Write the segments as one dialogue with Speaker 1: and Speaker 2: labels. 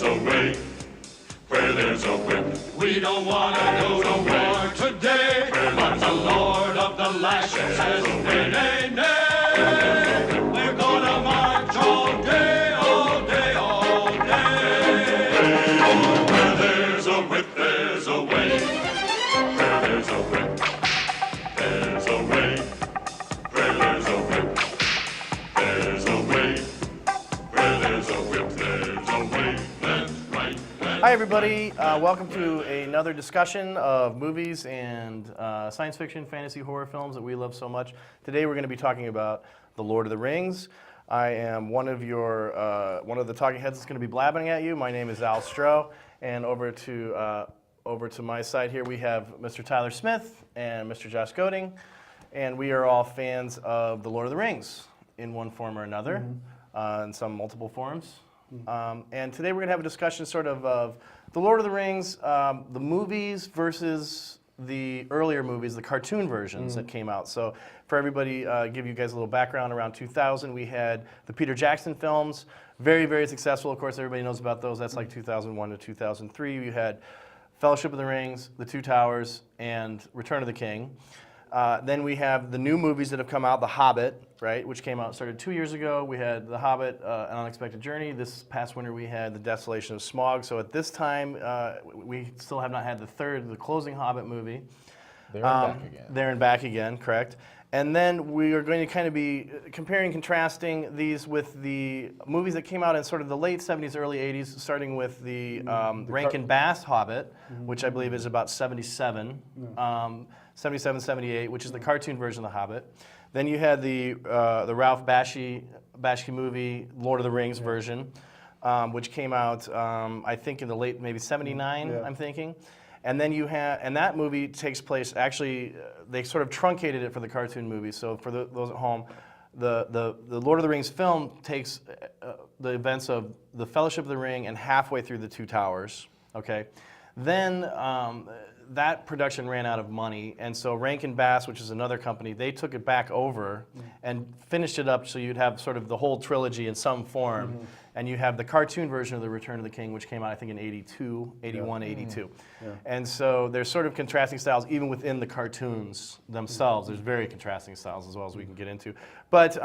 Speaker 1: there's a way, where there's a whip. We don't want to go to war today, but the Lord of the Lashes says, nay, nay, nay. We're gonna march all day, all day, all day. Where there's a whip, there's a way. Where there's a whip, there's a way. Where there's a whip, there's a way. Where there's a whip, there's a way. That's right.
Speaker 2: Hi everybody, welcome to another discussion of movies and science fiction, fantasy, horror films that we love so much. Today we're going to be talking about The Lord of the Rings. I am one of the talking heads that's going to be blabbing at you. My name is Al Stroh, and over to my side here we have Mr. Tyler Smith and Mr. Josh Goding, and we are all fans of The Lord of the Rings in one form or another, in some multiple forms. And today we're going to have a discussion sort of The Lord of the Rings, the movies versus the earlier movies, the cartoon versions that came out. So for everybody, give you guys a little background, around 2000 we had the Peter Jackson films, very, very successful. Of course, everybody knows about those. That's like 2001 to 2003. You had Fellowship of the Rings, The Two Towers, and Return of the King. Then we have the new movies that have come out, The Hobbit, right, which started 2 years ago. We had The Hobbit, An Unexpected Journey. This past winter we had The Desolation of Smaug. So at this time, we still have not had the closing Hobbit movie.
Speaker 3: There and back again.
Speaker 2: There and back again, correct. And then we are going to kind of be comparing, contrasting these with the movies that came out in sort of the late 70s, early 80s, starting with the Rankin Bass Hobbit, which I believe is about 77. 77, 78, which is the cartoon version of The Hobbit. Then you had the Ralph Bakshi movie, Lord of the Rings version, which came out, I think, in the late, maybe 79, I'm thinking. And then you have, and that movie takes place, actually, they sort of truncated it for the cartoon movie. So for those at home, the Lord of the Rings film takes the events of the Fellowship of the Ring and halfway through the Two Towers, okay? Then that production ran out of money, and so Rankin Bass, which is another company, they took it back over and finished it up so you'd have sort of the whole trilogy in some form. And you have the cartoon version of The Return of the King, which came out, I think, in 81, 82. And so there's sort of contrasting styles even within the cartoons themselves. There's very contrasting styles as well as we can get into. But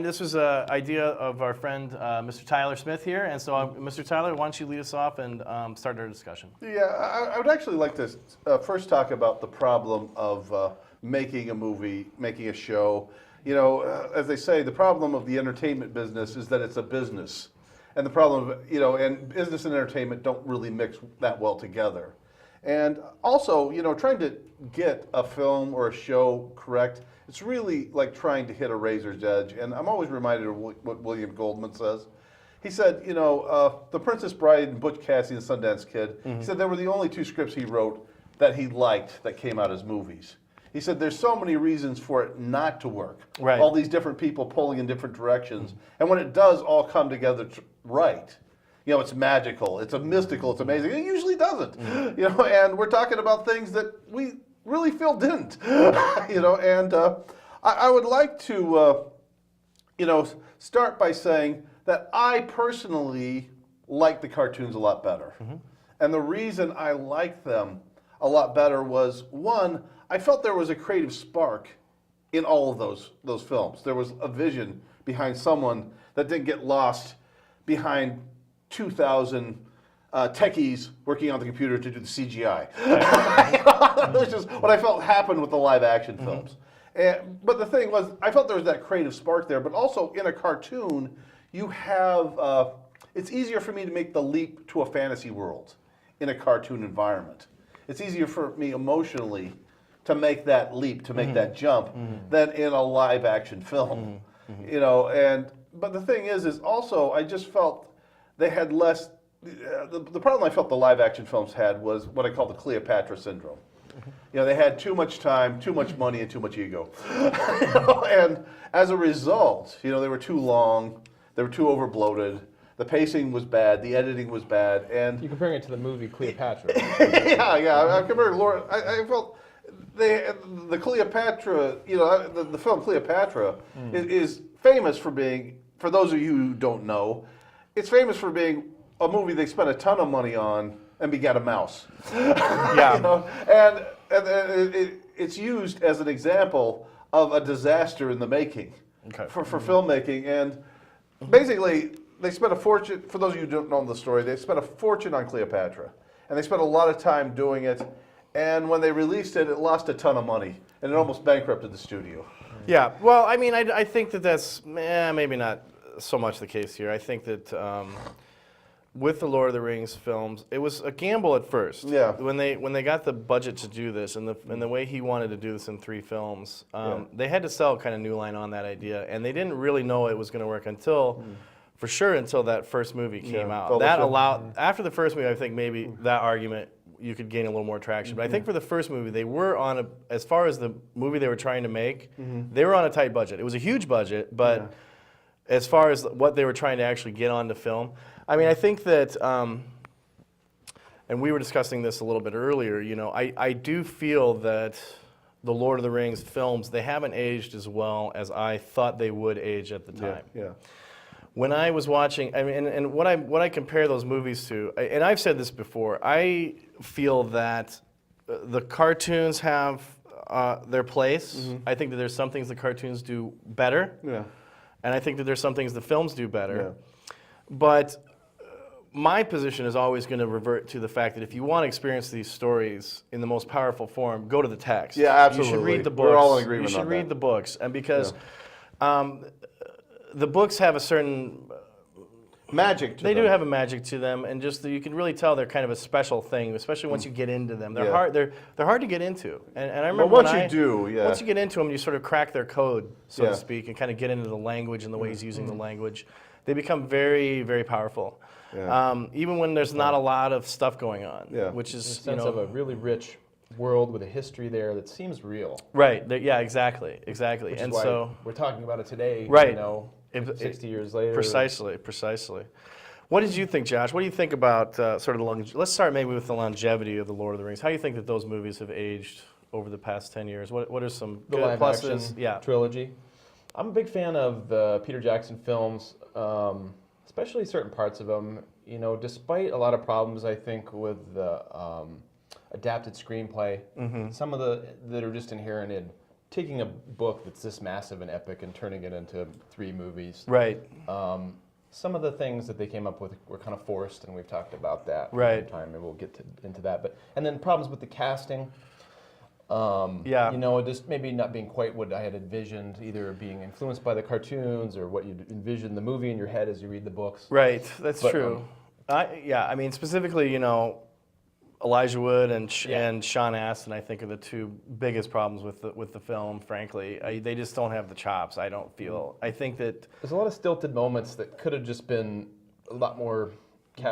Speaker 2: this was an idea of our friend, Mr. Tyler Smith here. And so, Mr. Tyler, why don't you lead us off and start our discussion?
Speaker 4: Yeah, I would actually like to first talk about the problem of making a movie, making a show. You know, as they say, the problem of the entertainment business is that it's a business. And the problem, and business and entertainment don't really mix that well together. And also, trying to get a film or a show correct, it's really like trying to hit a razor's edge. And I'm always reminded of what William Goldman says. He said, The Princess Bride and Butch Cassidy and the Sundance Kid, he said they were the only two scripts he wrote that he liked that came out as movies. He said there's so many reasons for it not to work.
Speaker 2: Right.
Speaker 4: All these different people pulling in different directions. And when it does all come together right, it's magical, it's mystical, it's amazing. It usually doesn't. And we're talking about things that we really feel didn't. And I would like to start by saying that I personally like the cartoons a lot better. And the reason I like them a lot better was, one, I felt there was a creative spark in all of those films. There was a vision behind someone that didn't get lost behind 2,000 techies working on the computer to do the CGI. Which is what I felt happened with the live action films. But the thing was, I felt there was that creative spark there, but also in a cartoon, you have, it's easier for me to make the leap to a fantasy world in a cartoon environment. It's easier for me emotionally to make that leap, to make that jump, than in a live action film. But the thing is also I just felt they had less. The problem I felt the live action films had was what I call the Cleopatra syndrome. They had too much time, too much money, and too much ego. And as a result, they were too long, they were too overbloated. The pacing was bad. The editing was bad. And
Speaker 3: you're comparing it to the movie Cleopatra.
Speaker 4: yeah. I'm comparing Laura. I felt the Cleopatra. The film Cleopatra is famous for being. For those of you who don't know, it's famous for being a movie they spent a ton of money on and begat a mouse.
Speaker 2: Yeah.
Speaker 4: You know? And it's used as an example of a disaster in the making for filmmaking. And basically, they spent a fortune, for those of you who don't know the story, they spent a fortune on Cleopatra. And they spent a lot of time doing it. And when they released it, it lost a ton of money. And it almost bankrupted the studio.
Speaker 2: Yeah, well, I mean, I think that's maybe not so much the case here. I think that with the Lord of the Rings films, it was a gamble at first.
Speaker 4: Yeah.
Speaker 2: When they got the budget to do this, and the way he wanted to do this in 3 films, they had to sell kind of New Line on that idea, and they didn't really know it was going to work until, for sure, until that first movie came out. That allowed after the first movie, I think maybe that argument you could gain a little more traction. But I think for the first movie, they were on as far as the movie they were trying to make, they were on a tight budget. It was a huge budget, but as far as what they were trying to actually get onto film, I mean, I think that, and we were discussing this a little bit earlier, you know, I do feel that the Lord of the Rings films, they haven't aged as well as I thought they would age at the time.
Speaker 4: Yeah.
Speaker 2: When I was watching, I mean, and what I compare those movies to, and I've said this before, I feel that the cartoons have their place. I think that there's some things the cartoons do better, and I think that there's some things the films do better. But my position is always going to revert to the fact that if you want to experience these stories in the most powerful form, go to the text.
Speaker 4: Yeah, absolutely.
Speaker 2: You should read the books.
Speaker 4: We're all in agreement on
Speaker 2: You should
Speaker 4: that.
Speaker 2: read the books, and because the books have a certain
Speaker 4: Magic to
Speaker 2: they
Speaker 4: them.
Speaker 2: do have a magic to them, and just you can really tell they're kind of a special thing, especially once you get into them. They're hard. They're hard to get into, and I remember
Speaker 4: once
Speaker 2: when
Speaker 4: you do,
Speaker 2: once you get into them, you sort of crack their code, so
Speaker 4: Yeah.
Speaker 2: to speak, and kind of get into the language and the way he's using the language. They become very, very powerful, even when there's not a lot of stuff going on, which is
Speaker 3: A sense of a really rich world with a history there that seems real.
Speaker 2: right. Yeah, exactly.
Speaker 3: Which
Speaker 2: And
Speaker 3: is why
Speaker 2: so
Speaker 3: we're talking about it today.
Speaker 2: Right.
Speaker 3: You know,
Speaker 2: It-
Speaker 3: 60 years later.
Speaker 2: Precisely. What did you think, Josh? What do you think about sort of let's start maybe with the longevity of the Lord of the Rings. How do you think that those movies have aged over the past 10 years? What are some
Speaker 3: The
Speaker 2: good
Speaker 3: live
Speaker 2: pluses?
Speaker 3: action trilogy. I'm a big fan of the Peter Jackson films, especially certain parts of them. You know, despite a lot of problems, I think, with the adapted screenplay, some of that are just inherent in taking a book that's this massive and epic and turning it into 3 movies.
Speaker 2: Right.
Speaker 3: Some of the things that they came up with were kind of forced, and we've talked about that
Speaker 2: Right.
Speaker 3: for time, and we'll get into that. And then problems with the casting.
Speaker 2: Yeah.
Speaker 3: You know, just maybe not being quite what I had envisioned, either being influenced by the cartoons or what you envision the movie in your head as you read the books.
Speaker 2: Right. That's
Speaker 3: But,
Speaker 2: true. I mean, specifically, you know, Elijah Wood and Sean Astin, I think, are the 2 biggest problems with the film. Frankly, they just don't have the chops. I don't feel. I think that
Speaker 3: There's a lot of stilted moments that could have just been a lot more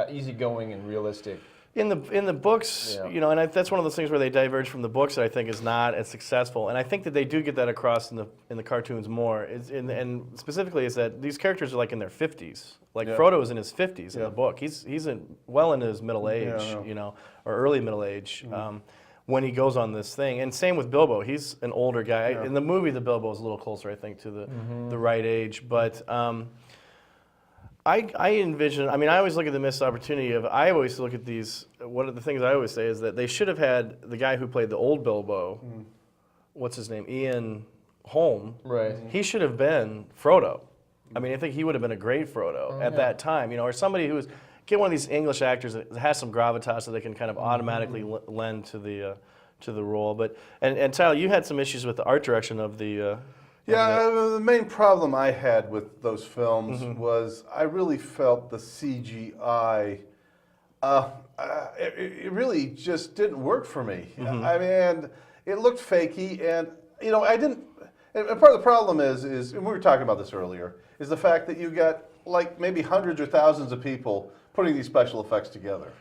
Speaker 3: easygoing and realistic.
Speaker 2: in the books, you know, and that's one of those things where they diverge from the books that I think is not as successful. And I think that they do get that across in the cartoons more. And specifically is that these characters are like in their 50s. Like Frodo is in his 50s in the book. He's well into his middle age, you know, or early middle age. When he goes on this thing, and same with Bilbo, he's an older guy. In the movie, the Bilbo is a little closer, I think, to the right age. But I envision. I mean, I always look at the missed opportunity of. I always look at these. One of the things I always say is that they should have had the guy who played the old Bilbo. What's his name? Ian Holm.
Speaker 3: Right.
Speaker 2: He should have been Frodo. I mean, I think he would have been a great Frodo at that time. You know, or somebody who's get one of these English actors that has some gravitas so they can kind of automatically lend to the role. But and Tyler, you had some issues with the art direction of the.
Speaker 4: The main problem I had with those films was I really felt the CGI, it really just didn't work for me. I mean, it looked fakey, and you know, I didn't. And part of the problem is, and we were talking about this earlier, is the fact that you got like maybe hundreds or thousands of people putting these special effects together.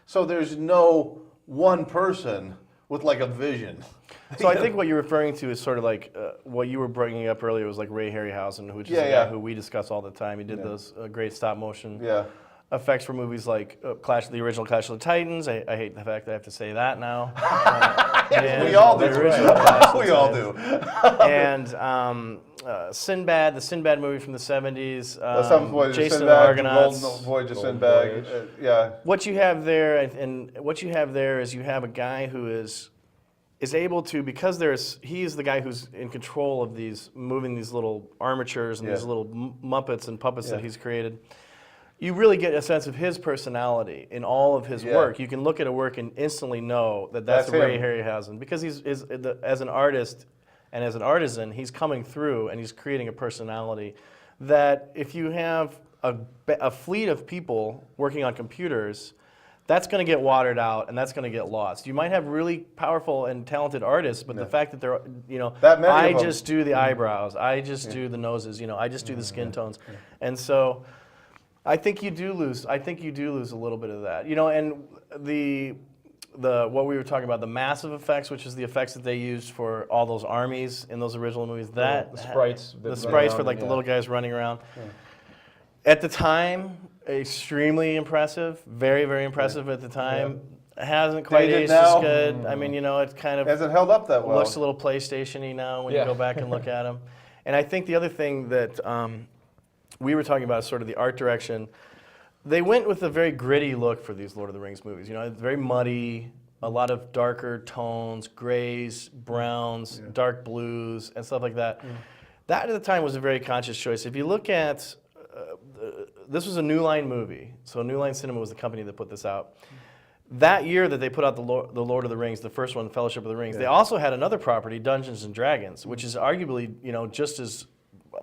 Speaker 4: So there's no one person with like a vision.
Speaker 2: So I think what you're referring to is sort of like what you were bringing up earlier was like Ray Harryhausen, which is a guy who we discuss all the time. He did those great stop motion effects for movies like the original Clash of the Titans. I hate the fact that I have to say that now.
Speaker 4: We all do.
Speaker 2: The original Clash of the
Speaker 4: We all
Speaker 2: Titans.
Speaker 4: do.
Speaker 2: And Sinbad, the Sinbad movie from the 70s.
Speaker 4: Seventh Voyage of
Speaker 2: Jason and
Speaker 4: Sinbad,
Speaker 2: the Argonauts.
Speaker 4: Golden Voyage of
Speaker 3: Golden
Speaker 4: Sinbad.
Speaker 3: Voyage.
Speaker 4: Yeah.
Speaker 2: What you have there, and what you have there is you have a guy who is able to, because he's the guy who's in control of moving these little armatures and these little Muppets and puppets that he's created. You really get a sense of his personality in all of his work. You can look at a work and instantly know that that's Ray Harryhausen, because as an artist and as an artisan, he's coming through and he's creating a personality that if you have a fleet of people working on computers, that's going to get watered out and that's going to get lost. You might have really powerful and talented artists, but the fact that they're, I just do the eyebrows, I just do the noses, I just do the skin tones. And so I think you do lose a little bit of that. And the what we were talking about, the massive effects, which is the effects that they used for all those armies in those original movies, the sprites for like the little guys running around. At the time, extremely impressive, very, very impressive at the time. Hasn't quite aged as good. I mean, it kind of
Speaker 4: hasn't held up that well.
Speaker 2: Looks a little PlayStation-y now when you go back and look at them. And I think the other thing that we were talking about is sort of the art direction. They went with a very gritty look for these Lord of the Rings movies. It's very muddy, a lot of darker tones, grays, browns, dark blues, and stuff like that. That at the time was a very conscious choice. If you look at this was a New Line movie, so New Line Cinema was the company that put this out. That year that they put out the Lord of the Rings, the first one, Fellowship of the Rings, they also had another property, Dungeons and Dragons, which is arguably just as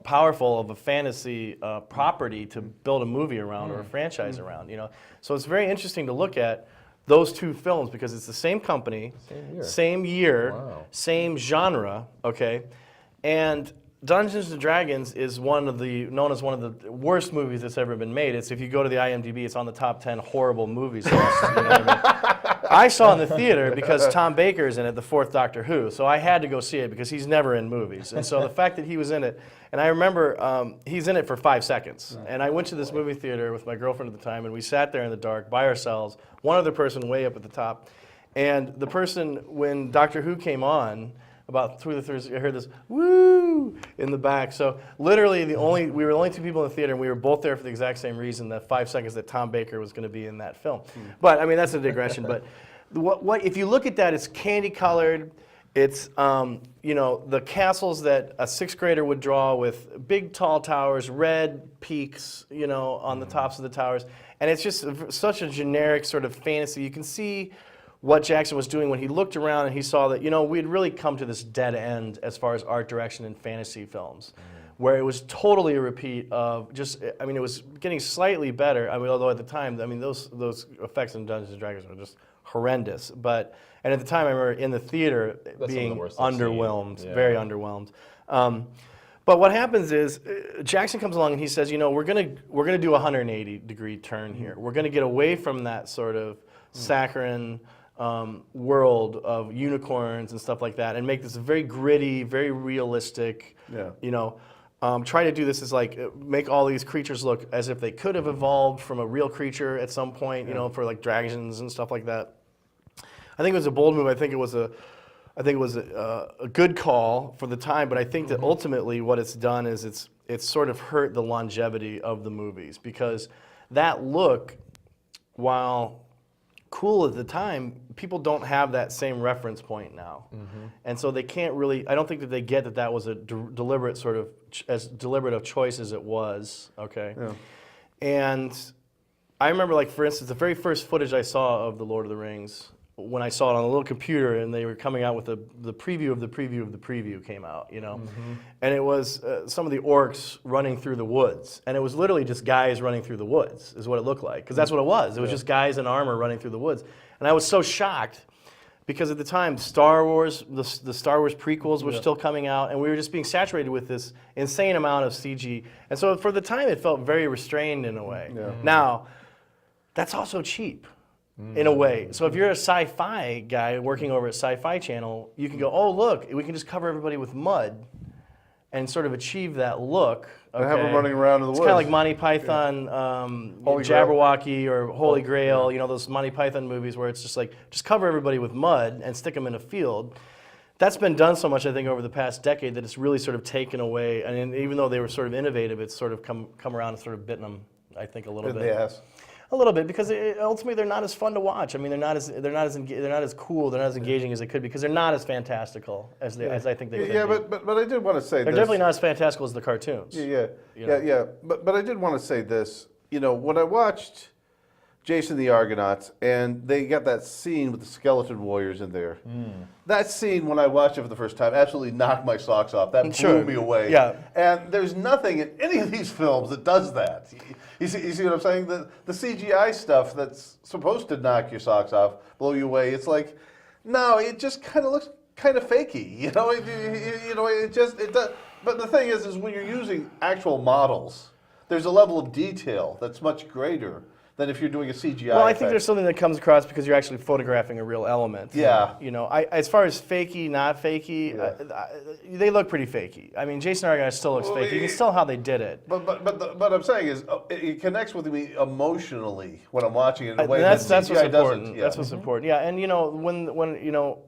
Speaker 2: powerful of a fantasy property to build a movie around or a franchise around. So it's very interesting to look at those two films because it's the same company, same year, same genre, okay, and Dungeons and Dragons is known as one of the worst movies that's ever been made. If you go to the IMDb, it's on the top 10 horrible movies list. You know what I mean? I saw it in the theater because Tom Baker's in it, the fourth Doctor Who, so I had to go see it because he's never in movies. And so the fact that he was in it, and I remember he's in it for 5 seconds. And I went to this movie theater with my girlfriend at the time, and we sat there in the dark by ourselves, one other person way up at the top. And the person, when Doctor Who came on, about through the Thursday, I heard this woo in the back. So literally, we were the only two people in the theater, and we were both there for the exact same reason, that 5 seconds that Tom Baker was going to be in that film. But I mean, that's a digression. But what if you look at that, it's candy colored. It's the castles that a sixth grader would draw with big tall towers, red peaks, on the tops of the towers, and it's just such a generic sort of fantasy. You can see what Jackson was doing when he looked around and he saw that, we'd really come to this dead end as far as art direction in fantasy films, where it was totally a repeat of it was getting slightly better. Although at the time, those effects in Dungeons and Dragons were just horrendous. And at the time, I remember in the theater being underwhelmed, very underwhelmed. But what happens is Jackson comes along and he says, we're gonna do a 180-degree turn here. We're gonna get away from that sort of saccharine world of unicorns and stuff like that, and make this very gritty, very realistic. Try to do this as make all these creatures look as if they could have evolved from a real creature at some point. For like dragons and stuff like that. I think it was a bold move. I think it was a good call for the time. But I think that ultimately what it's done is it's sort of hurt the longevity of the movies, because that look, while cool at the time, people don't have that same reference point now. And so they can't really, I don't think that they get that was a deliberate sort of, as deliberate of choice as it was, okay? And I remember, for instance, the very first footage I saw of The Lord of the Rings, when I saw it on a little computer and they were coming out with the preview of the preview of the preview came out, and it was some of the orcs running through the woods, and it was literally just guys running through the woods is what it looked like, because that's what it was. It was just guys in armor running through the woods, and I was so shocked because at the time Star Wars, the Star Wars prequels were still coming out, and we were just being saturated with this insane amount of CG, and so for the time it felt very restrained in a way. Now, that's also cheap. In a way. So if you're a sci-fi guy working over at Sci-Fi Channel, you can go, oh, look, we can just cover everybody with mud and sort of achieve that look.
Speaker 4: Okay? And have them running around in the woods.
Speaker 2: It's kind of like Monty Python, Jabberwocky, or Holy Grail, those Monty Python movies where it's just like, just cover everybody with mud and stick them in a field. that's been done so much, I think, over the past decade that it's really sort of taken away. And even though they were sort of innovative, it's sort of come around and sort of bitten them, I think, a little bit.
Speaker 4: Yes.
Speaker 2: A little bit, because ultimately they're not as fun to watch. I mean, they're not as cool, they're not as engaging as they could be, because they're not as fantastical as I think they could
Speaker 4: Yeah,
Speaker 2: be.
Speaker 4: but I did want to say
Speaker 2: They're definitely not as fantastical as the cartoons.
Speaker 4: Yeah. But I did want to say this. You know, when I watched Jason the Argonauts, and they got that scene with the skeleton warriors in there. That scene, when I watched it for the first time, absolutely knocked my socks off. That blew me away.
Speaker 2: Yeah.
Speaker 4: And there's nothing in any of these films that does that. You see what I'm saying? The CGI stuff that's supposed to knock your socks off, blow you away. It's like, no, it just kind of looks kind of fakey. You know, it does. But the thing is when you're using actual models, there's a level of detail that's much greater than if you're doing a CGI
Speaker 2: Well, I
Speaker 4: effect.
Speaker 2: think there's something that comes across because you're actually photographing a real element.
Speaker 4: Yeah.
Speaker 2: You know, as far as fakey, not fakey, they look pretty fakey. I mean, Jason Argonauts still looks fakey. You can tell how they did it.
Speaker 4: But I'm saying is it connects with me emotionally when I'm watching it in a way
Speaker 2: That's
Speaker 4: that
Speaker 2: what's
Speaker 4: CGI
Speaker 2: important.
Speaker 4: doesn't.
Speaker 2: That's what's important. Yeah, and you know, when you know,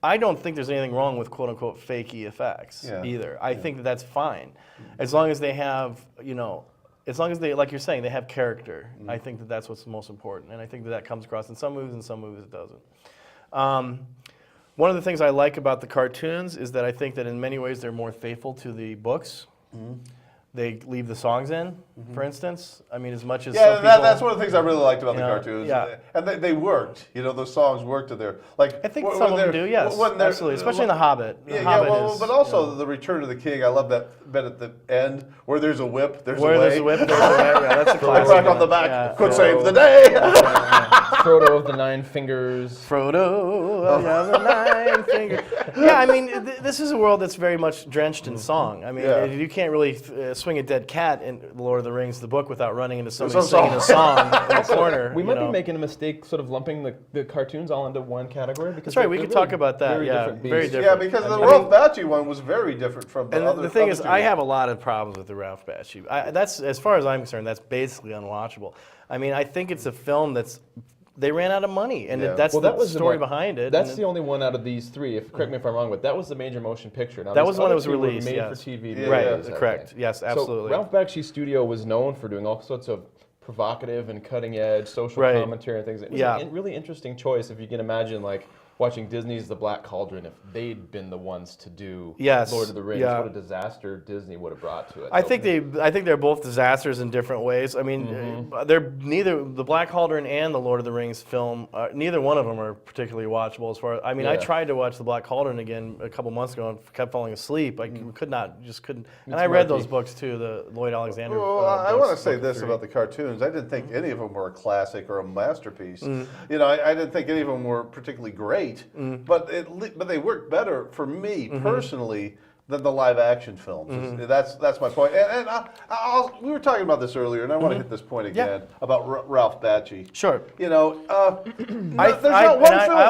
Speaker 2: I don't think there's anything wrong with quote unquote fakey effects either. I think that's fine, as long as they have, you know. As long as they, like you're saying, they have character. I think that's what's most important, and I think that comes across in some movies, and some movies it doesn't. One of the things I like about the cartoons is that I think that in many ways they're more faithful to the books. They leave the songs in, for instance. I mean, as much as some people,
Speaker 4: that's one of the things I really liked about the
Speaker 2: know,
Speaker 4: cartoons.
Speaker 2: yeah.
Speaker 4: And they worked. You know, those songs worked to their like.
Speaker 2: I think some of them do, yes, absolutely, especially in The Hobbit. The Hobbit is,
Speaker 4: but also the Return of the King. I love that bit at the end where there's a whip, there's
Speaker 2: where
Speaker 4: a way.
Speaker 2: there's a whip, there's a way. Yeah, that's a classic.
Speaker 4: Right on the back,
Speaker 2: Yeah.
Speaker 4: could save the day.
Speaker 3: Frodo of the Nine Fingers.
Speaker 2: Frodo of the Nine Fingers. Yeah, I mean, this is a world that's very much drenched in song. I mean, you can't really swing a dead cat in The Lord of the Rings, the book, without running into somebody singing a song in the corner.
Speaker 3: We might be making a mistake sort of lumping the cartoons all into one category. Because
Speaker 2: That's right, we could talk about that.
Speaker 3: Very different beasts.
Speaker 2: Very different.
Speaker 4: Yeah, because the Ralph Bakshi one was very different from the
Speaker 2: And
Speaker 4: other.
Speaker 2: the thing
Speaker 4: other
Speaker 2: is,
Speaker 4: two.
Speaker 2: I have a lot of problems with the Ralph Bakshi. That's, as far as I'm concerned, that's basically unwatchable. I mean, I think it's a film they ran out of money, and that's the story behind it.
Speaker 3: That's the only one out of these three. Correct me if I'm wrong, but that was the major motion picture. Now,
Speaker 2: that was
Speaker 3: these
Speaker 2: one that
Speaker 3: other
Speaker 2: was
Speaker 3: two were
Speaker 2: released,
Speaker 3: made
Speaker 2: yes.
Speaker 3: for TV.
Speaker 2: Right,
Speaker 3: movies, I
Speaker 2: correct.
Speaker 3: think.
Speaker 2: Yes, absolutely.
Speaker 3: So Ralph Bakshi Studio was known for doing all sorts of provocative and cutting edge social commentary and things. It was a really interesting choice. If you can imagine, like watching Disney's The Black Cauldron, if they'd been the ones to do Lord of the Rings, what a disaster Disney would have brought to it.
Speaker 2: I think they're both disasters in different ways. I mean, they're neither the Black Cauldron and the Lord of the Rings film. Neither one of them are particularly watchable. As far as I mean, I tried to watch the Black Cauldron again a couple months ago and kept falling asleep. I couldn't. And I read those books too, the Lloyd Alexander.
Speaker 4: Well, I want to say this about the cartoons. I didn't think any of them were a classic or a masterpiece. You know, I didn't think any of them were particularly great, but they worked better for me personally than the live action films. That's my point. And we were talking about this earlier, and I want to hit this point again about Ralph Bakshi.
Speaker 2: Sure.
Speaker 4: You know,
Speaker 2: I'll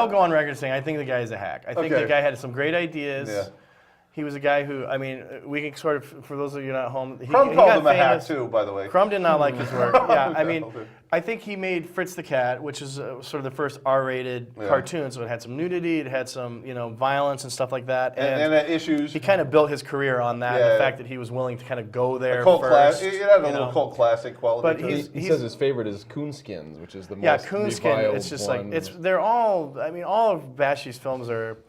Speaker 2: go on record saying I think the guy is a hack. I think the guy had some great ideas.
Speaker 4: Yeah.
Speaker 2: He was a guy who, I mean, we can sort of, for those of you not home,
Speaker 4: Crumb called him a hack too, by the way.
Speaker 2: Crumb did not like his work. Yeah, I mean, I think he made Fritz the Cat, which is sort of the first R-rated cartoon. So it had some nudity, it had some, violence and stuff like that.
Speaker 4: And issues.
Speaker 2: He kind of built his career on that. The fact that he was willing to kind of go there
Speaker 4: cult
Speaker 2: first.
Speaker 4: It had a little cult classic quality.
Speaker 2: But
Speaker 4: to it.
Speaker 3: He says his favorite is Coonskins, which is the most
Speaker 2: Coonskin. It's just
Speaker 3: one.
Speaker 2: they're all. I mean, all of Bakshi's films are.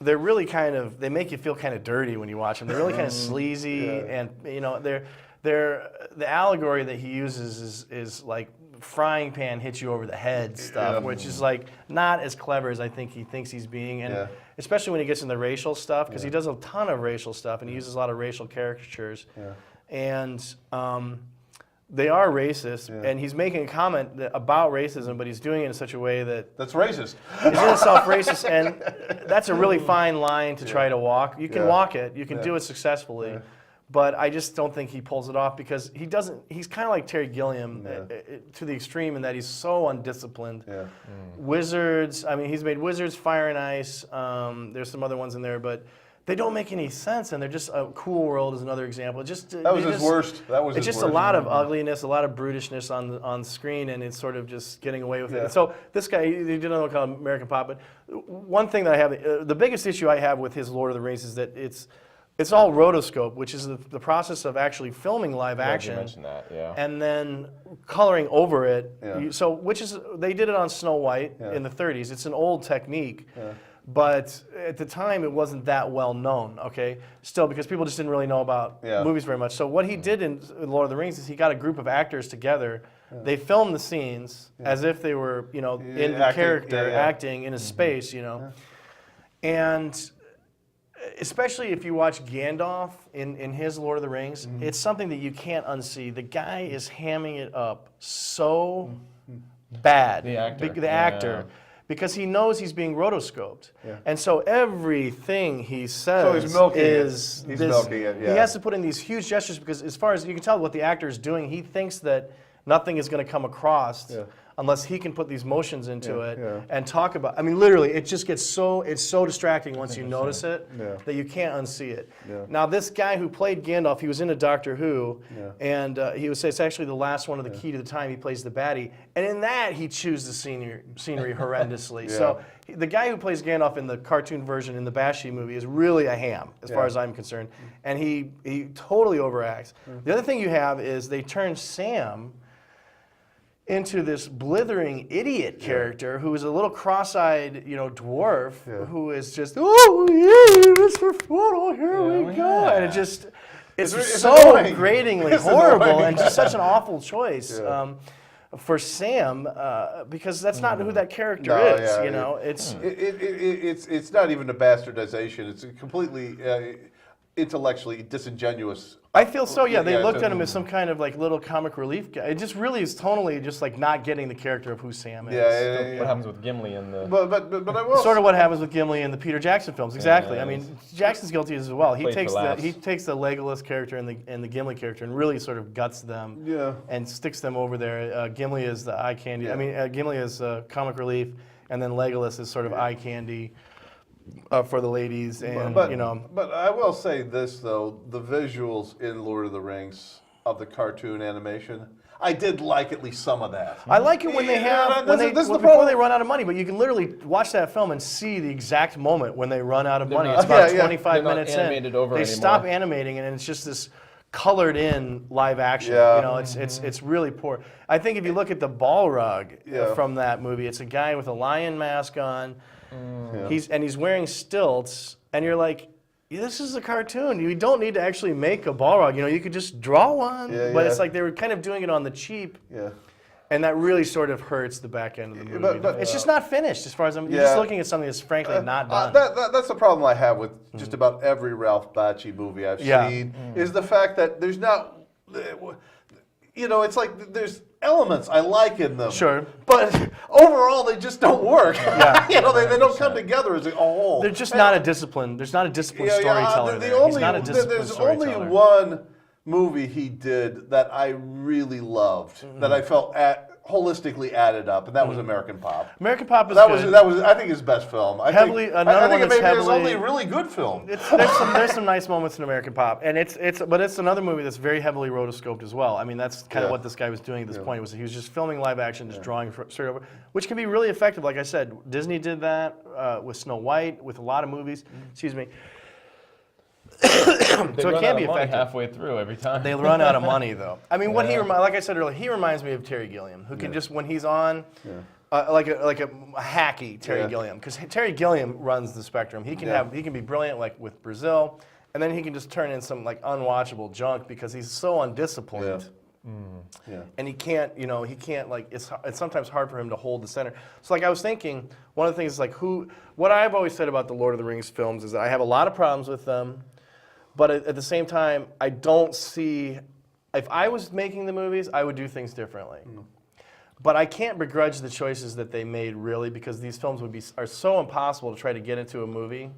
Speaker 2: They're really they make you feel kind of dirty when you watch them. They're really kind of sleazy, and they're the allegory that he uses is like frying pan hits you over the head stuff, which is like not as clever as I think he thinks he's being, and especially when he gets into racial stuff, because he does a ton of racial stuff and he uses a lot of racial caricatures, and they are racist, and he's making a comment about racism, but he's doing it in such a way
Speaker 4: that's racist.
Speaker 2: Is in itself racist, and that's a really fine line to try to walk. You can walk it, you can do it successfully, but I just don't think he pulls it off because he doesn't. He's kind of like Terry Gilliam to the extreme in that he's so undisciplined. Wizards. I mean, he's made Wizards, Fire and Ice. There's some other ones in there, but they don't make any sense, and they're just a Cool World is another example.
Speaker 4: That was his worst. That was
Speaker 2: it's
Speaker 4: his
Speaker 2: just
Speaker 4: worst.
Speaker 2: a lot of ugliness, a lot of brutishness on screen, and it's sort of just getting away with it. And so this guy, he did another one called American Pop. But one thing that I have, the biggest issue I have with his Lord of the Rings is that it's all rotoscope, which is the process of actually filming live action,
Speaker 3: You mentioned that, yeah.
Speaker 2: and then coloring over it.
Speaker 4: Yeah.
Speaker 2: They did it on Snow White in the 30s. It's an old technique. But at the time, it wasn't that well known, okay? Still, because people just didn't really know about movies very much. So what he did in Lord of the Rings is he got a group of actors together. They filmed the scenes as if they were, in the character, acting in a space, And especially if you watch Gandalf in his Lord of the Rings, it's something that you can't unsee. The guy is hamming it up so bad. The actor. Because he knows he's being rotoscoped. And so everything he says
Speaker 4: he's milking
Speaker 2: is
Speaker 4: it. Milking it,
Speaker 2: he has to put in these huge gestures because as far as you can tell what the actor is doing, he thinks that nothing is going to come across unless he can put these motions into it and talk about. I mean, literally, it just gets it's so distracting once you notice it that you can't unsee it. Now, this guy who played Gandalf, he was in a Doctor Who, and he would say it's actually the last one of the Key to the Time. He plays the baddie, and in that he chews the scenery horrendously. So the guy who plays Gandalf in the cartoon version in the Bakshi movie is really a ham, as far as I'm concerned, and he totally overacts. The other thing you have is they turn Sam into this blithering idiot character who is a little cross-eyed, dwarf who is just, oh yeah, Mr. Frodo, here we go, and it's so
Speaker 4: annoying.
Speaker 2: It's horrible and just such an awful choice for Sam because that's not who that character is.
Speaker 4: It's not even a bastardization. It's a completely intellectually disingenuous.
Speaker 2: I feel so, they looked at him as some kind of like little comic relief guy. It just really is tonally just like not getting the character of who Sam is.
Speaker 3: What happens with Gimli in the...
Speaker 4: But I will...
Speaker 2: Sort of what happens with Gimli in the Peter Jackson films, exactly. I mean, Jackson's guilty as well. He takes the Legolas character and the Gimli character and really sort of guts them and sticks them over there. Gimli is the eye candy. I mean, Gimli is comic relief, and then Legolas is sort of eye candy. For the ladies, and
Speaker 4: but I will say this though: the visuals in Lord of the Rings of the cartoon animation, I did like at least some of that.
Speaker 2: I like it when they have before they run out of money. But you can literally watch that film and see the exact moment when they run out of money. It's about 25 minutes in. They stop animating, and it's just this colored in live action. It's really poor. I think if you look at the Balrog from that movie, it's a guy with a lion mask on. He's wearing stilts, and you're like, this is a cartoon. You don't need to actually make a Balrog. You could just draw one. But it's like they were kind of doing it on the cheap. And that really sort of hurts the back end of the movie. But it's just not finished as far as you're just looking at something that's frankly not done.
Speaker 4: That's the problem I have with just about every Ralph Bakshi movie I've seen, is the fact that there's not, it's like there's elements I like in them.
Speaker 2: Sure.
Speaker 4: But overall, they just don't work. They don't come together as a whole.
Speaker 2: They're just not a discipline. There's not a disciplined storyteller there. He's not a disciplined storyteller.
Speaker 4: There's only one movie he did that I really loved, that I felt holistically added up, and that was American Pop.
Speaker 2: American Pop is
Speaker 4: that
Speaker 2: good.
Speaker 4: was I think his best film. I think it may be his only really good film.
Speaker 2: There's some nice moments in American Pop, and but it's another movie that's very heavily rotoscoped as well. I mean, that's kind of what this guy was doing at this point. Was he was just filming live action, just drawing straight over, which can be really effective. Like I said, Disney did that with Snow White, with a lot of movies. Excuse me.
Speaker 3: So it can be effective halfway through every time.
Speaker 2: They run out of money, though. I mean, what like I said earlier, he reminds me of Terry Gilliam, who can just when he's on, like a hacky Terry Gilliam, because Terry Gilliam runs the spectrum. He can be brilliant, like with Brazil, and then he can just turn in some like unwatchable junk because he's so undisciplined. And he can't, like, it's sometimes hard for him to hold the center. So, like, I was thinking, one of the things is, like, what I've always said about the Lord of the Rings films is that I have a lot of problems with them, but at the same time, I don't see, if I was making the movies, I would do things differently. But I can't begrudge the choices that they made, really, because these films are so impossible to try to get into a movie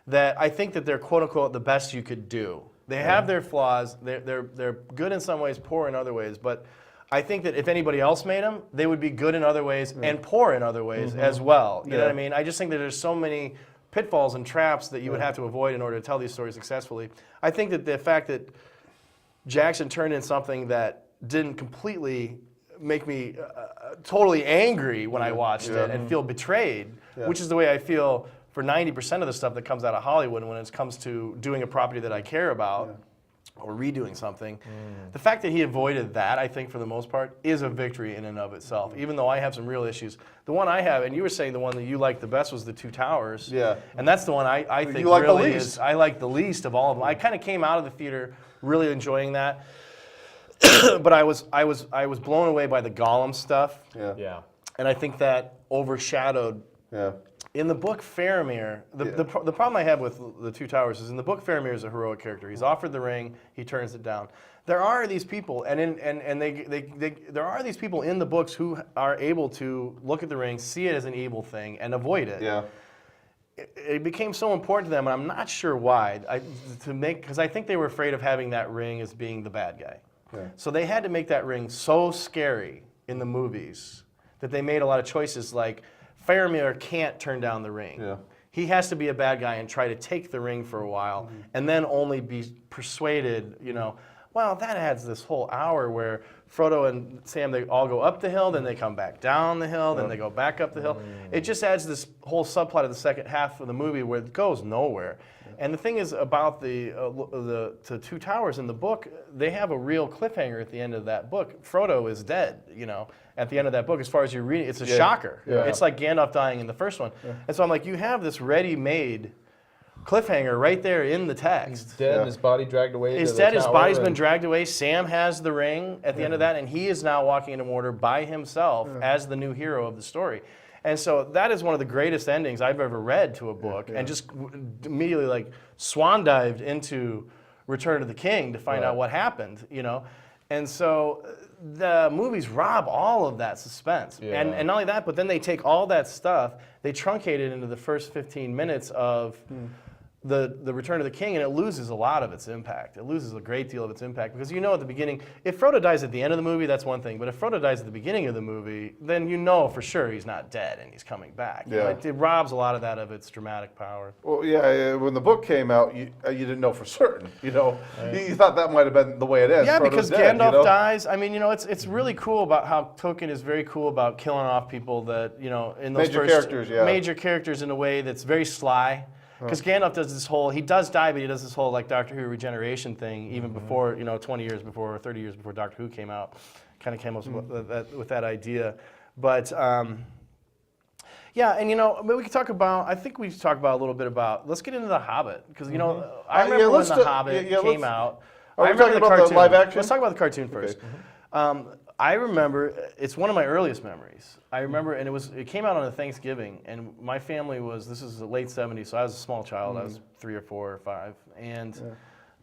Speaker 2: that I think that they're, quote-unquote, the best you could do. They have their flaws. They're good in some ways, poor in other ways. But I think that if anybody else made them, they would be good in other ways and poor in other ways as well. You know what I mean? I just think that there's so many pitfalls and traps that you would have to avoid in order to tell these stories successfully. I think that the fact that Jackson turned in something that didn't completely make me totally angry when I watched it and feel betrayed, which is the way I feel for 90% of the stuff that comes out of Hollywood when it comes to doing a property that I care about or redoing something. The fact that he avoided that, I think for the most part, is a victory in and of itself, even though I have some real issues. The one I have, and you were saying the one that you liked the best was The Two Towers.
Speaker 4: Yeah.
Speaker 2: And that's the one I think
Speaker 4: like the
Speaker 2: really
Speaker 4: least.
Speaker 2: is, I like the least of all of them. I kind of came out of the theater really enjoying that. But I was blown away by the Gollum stuff.
Speaker 3: Yeah.
Speaker 2: And I think that overshadowed. In the book Faramir, the problem I have with The Two Towers is in the book Faramir is a heroic character. He's offered the ring, he turns it down. There are these people, there are these people in the books who are able to look at the ring, see it as an evil thing, and avoid it.
Speaker 4: Yeah.
Speaker 2: It became so important to them, and I'm not sure why. Because I think they were afraid of having that ring as being the bad guy. So they had to make that ring so scary in the movies that they made a lot of choices like Faramir can't turn down the ring. He has to be a bad guy and try to take the ring for a while and then only be persuaded, well, that adds this whole hour where Frodo and Sam, they all go up the hill, then they come back down the hill, then they go back up the hill. It just adds this whole subplot of the second half of the movie where it goes nowhere. And the thing is about the Two Towers in the book, they have a real cliffhanger at the end of that book. Frodo is dead, at the end of that book. As far as you read it, it's a shocker. It's like Gandalf dying in the first one. And so I'm like, you have this ready-made cliffhanger right there in the text.
Speaker 3: He's dead and his body dragged away.
Speaker 2: He's dead, his body's been dragged away. Sam has the ring at the end of that, and he is now walking into Mordor by himself as the new hero of the story. And so that is one of the greatest endings I've ever read to a book, and just immediately like swan dived into Return of the King to find out what happened, And so the movies rob all of that suspense. And not only that, but then they take all that stuff, they truncate it into the first 15 minutes of the Return of the King, and it loses a lot of its impact. It loses a great deal of its impact because at the beginning, if Frodo dies at the end of the movie, that's one thing. But if Frodo dies at the beginning of the movie, then for sure he's not dead and he's coming back. It robs a lot of that of its dramatic power.
Speaker 4: Well, when the book came out, you didn't know for certain. You thought that might have been the way it ends.
Speaker 2: Yeah,
Speaker 4: Frodo's
Speaker 2: because
Speaker 4: dead,
Speaker 2: Gandalf dies. I mean, it's really cool about how Tolkien is very cool about killing off people that in those major characters in a way that's very sly. Because Gandalf does this whole, he does die, but he does this whole like Doctor Who regeneration thing even before, 20 years before or 30 years before Doctor Who came out, kind of came up with that idea. But yeah, and we could talk about, I think we should talk about a little bit about, let's get into The Hobbit. Because, I remember when The Hobbit came out.
Speaker 4: Are we talking about the live action?
Speaker 2: Let's talk about the cartoon first. I remember, it's one of my earliest memories. I remember, and it came out on a Thanksgiving, and my family this is the late 70s, so I was a small child. I was 3 or 4 or 5. And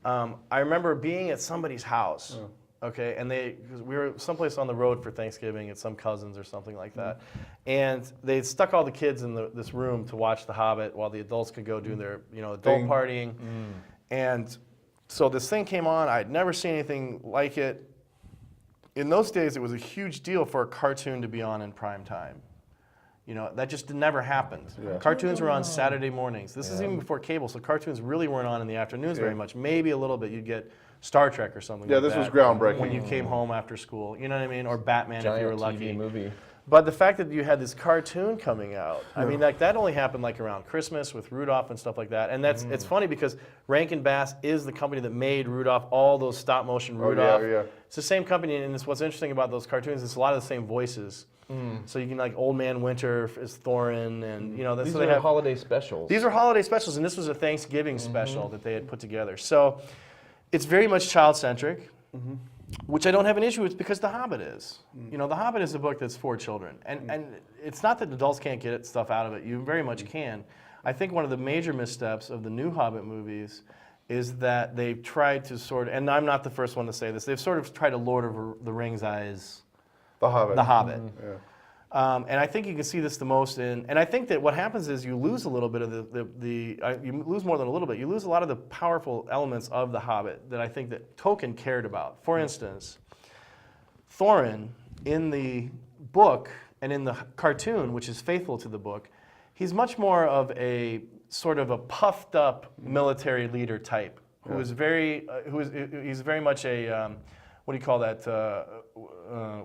Speaker 2: I remember being at somebody's house, okay, and because we were someplace on the road for Thanksgiving at some cousins or something like that. And they stuck all the kids in this room to watch The Hobbit while the adults could go do their, adult partying. And so this thing came on. I'd never seen anything like it. In those days, it was a huge deal for a cartoon to be on in prime time. That just never happened. Cartoons were on Saturday mornings. This is even before cable, so cartoons really weren't on in the afternoons very much. Maybe a little bit. You'd get Star Trek or something like that.
Speaker 4: Yeah, this was groundbreaking.
Speaker 2: When you came home after school, you know what I mean? Or Batman if you were lucky.
Speaker 3: TV movie.
Speaker 2: But the fact that you had this cartoon coming out, I mean, that only happened like around Christmas with Rudolph and stuff like that. And it's funny because Rankin Bass is the company that made Rudolph, all those stop motion Rudolph. It's the same company, and what's interesting about those cartoons, it's a lot of the same voices. So you can like Old Man Winter is Thorin, and that's
Speaker 3: these
Speaker 2: so they
Speaker 3: are
Speaker 2: have
Speaker 3: holiday specials.
Speaker 2: These are holiday specials, and this was a Thanksgiving special that they had put together. So it's very much child-centric. Which I don't have an issue with because The Hobbit is. The Hobbit is a book that's for children. And it's not that adults can't get stuff out of it. You very much can. I think one of the major missteps of the new Hobbit movies is that they've tried to and I'm not the first one to say this, they've sort of tried to Lord of the Rings-ize
Speaker 4: The Hobbit.
Speaker 2: And I think you can see this the most and I think that what happens is you lose a little bit of you lose more than a little bit, you lose a lot of the powerful elements of The Hobbit that I think that Tolkien cared about. For instance, Thorin in the book and in the cartoon, which is faithful to the book, he's much more of a sort of a puffed up military leader type who is very he's very much a what do you call that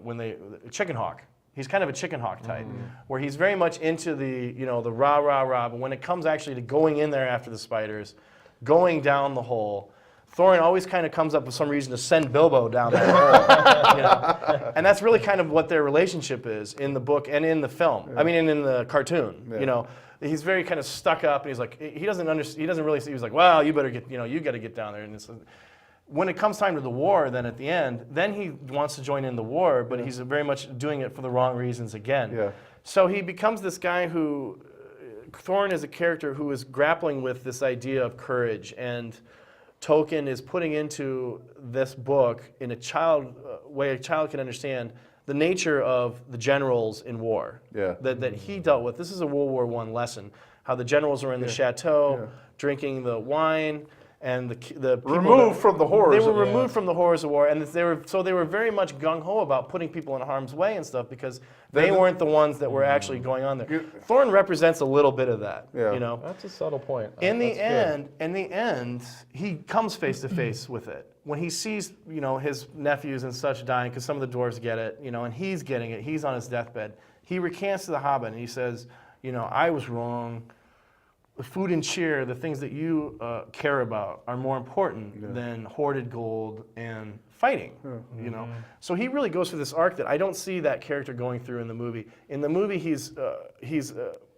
Speaker 2: when they chicken hawk. He's kind of a chicken hawk type, where he's very much into the the rah rah rah. But when it comes actually to going in there after the spiders, going down the hole, Thorin always kind of comes up with some reason to send Bilbo down that hole. And that's really kind of what their relationship is in the book and in the film. I mean, in the cartoon. He's very kind of stuck up, and he's like, he doesn't really. He was like, well, you better get, you got to get down there. And it's, when it comes time to the war, then at the end, then he wants to join in the war, but he's very much doing it for the wrong reasons again.
Speaker 4: Yeah.
Speaker 2: So he becomes this guy who, Thorin is a character who is grappling with this idea of courage, and Tolkien is putting into this book in a way a child can understand the nature of the generals in war that he dealt with. This is a World War I lesson, how the generals were in the chateau drinking the wine, and the people
Speaker 4: removed from the horrors.
Speaker 2: They were removed from the horrors of war, and they were very much gung ho about putting people in harm's way and stuff because they weren't the ones that were actually going on there. Thorin represents a little bit of that.
Speaker 4: Yeah.
Speaker 3: That's a subtle point.
Speaker 2: In the end, he comes face to face with it when he sees his nephews and such dying because some of the dwarves get it, and he's getting it. He's on his deathbed. He recants to the Hobbit and he says, I was wrong. The food and cheer, the things that you care about, are more important than hoarded gold and fighting. So he really goes through this arc that I don't see that character going through in the movie. In the movie, he's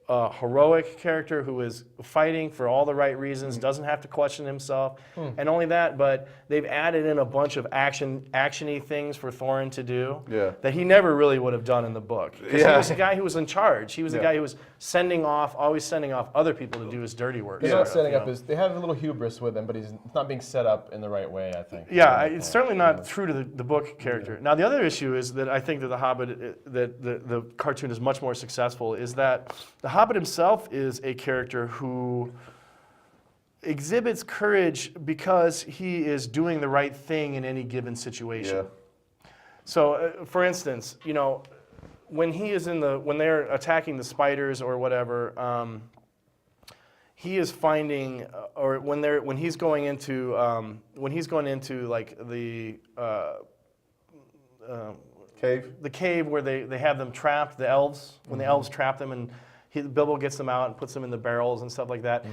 Speaker 2: a heroic character who is fighting for all the right reasons, doesn't have to question himself, and only that. But they've added in a bunch of actiony things for Thorin to do that he never really would have done in the book. Because he was a guy who was in charge. He was a guy who was always sending off other people to do his dirty work.
Speaker 3: He's not setting up they have a little hubris with him, but he's not being set up in the right way, I think.
Speaker 2: Yeah, it's certainly not true to the book character. Now, the other issue is that I think that The Hobbit, that the cartoon is much more successful, is that The Hobbit himself is a character who exhibits courage because he is doing the right thing in any given situation. So, for instance, when they're attacking the spiders or whatever, he is finding, or when he's going into like the cave where they have them trapped, the elves, when the elves trap them, and Bilbo gets them out and puts them in the barrels and stuff like that.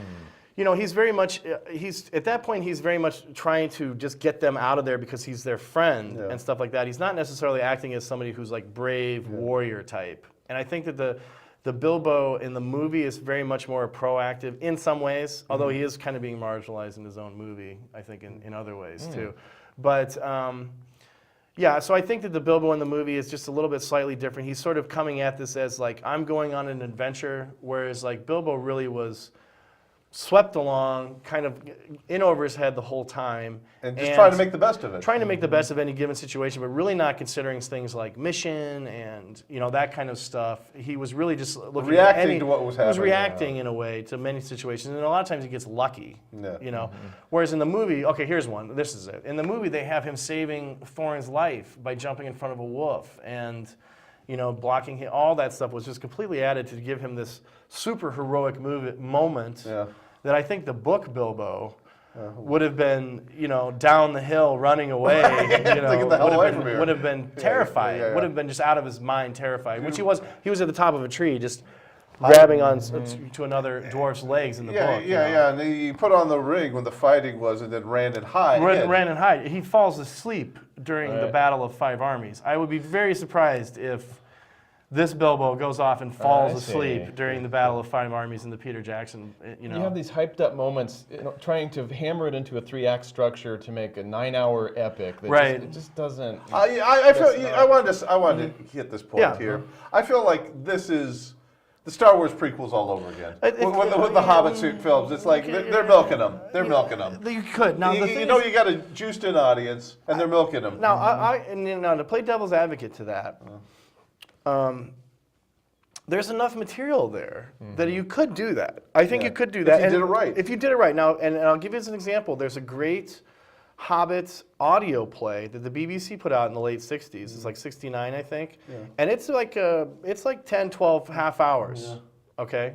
Speaker 2: He's very much, at that point, he's very much trying to just get them out of there because he's their friend and stuff like that. He's not necessarily acting as somebody who's like brave warrior type. And I think that the Bilbo in the movie is very much more proactive in some ways, although he is kind of being marginalized in his own movie, I think, in other ways too. But yeah, so I think that the Bilbo in the movie is just a little bit slightly different. He's sort of coming at this as like, I'm going on an adventure, whereas like Bilbo really was swept along, kind of in over his head the whole time.
Speaker 4: And just trying to make the best of it.
Speaker 2: Trying to make the best of any given situation, but really not considering things like mission and that kind of stuff. He was really just looking
Speaker 4: reacting to what was happening.
Speaker 2: He was reacting in a way to many situations, and a lot of times he gets lucky. Whereas in the movie, okay, here's one. This is it. In the movie, they have him saving Thorin's life by jumping in front of a wolf and blocking him. All that stuff was just completely added to give him this super heroic moment that I think the book Bilbo would have been, down the hill running away.
Speaker 4: Get the hell away from here.
Speaker 2: Would have been terrified. Would have been just out of his mind, terrified. Which he was. He was at the top of a tree, just grabbing on to another dwarf's legs in the book.
Speaker 4: And he put on the ring when the fighting was, and then ran and hid.
Speaker 2: Ran and hide. He falls asleep during the Battle of Five Armies. I would be very surprised if this Bilbo goes off and falls asleep during the Battle of Five Armies in the Peter Jackson. You
Speaker 3: have these hyped up moments, trying to hammer it into a 3-act structure to make a 9-hour epic. It just doesn't.
Speaker 4: I wanted to hit this point here. I feel like this is the Star Wars prequels all over again. With the Hobbit films, it's like they're milking them. They're milking them.
Speaker 2: You could now.
Speaker 4: You got a juiced-in audience, and they're milking them.
Speaker 2: Now, now to play devil's advocate to that. There's enough material there that you could do that. I think you could do that.
Speaker 4: If you did it right.
Speaker 2: If you did it right. Now, and I'll give you as an example, there's a great Hobbit audio play that the BBC put out in the late 60s. It's like 69, I think. And it's like 10, 12 half hours, okay?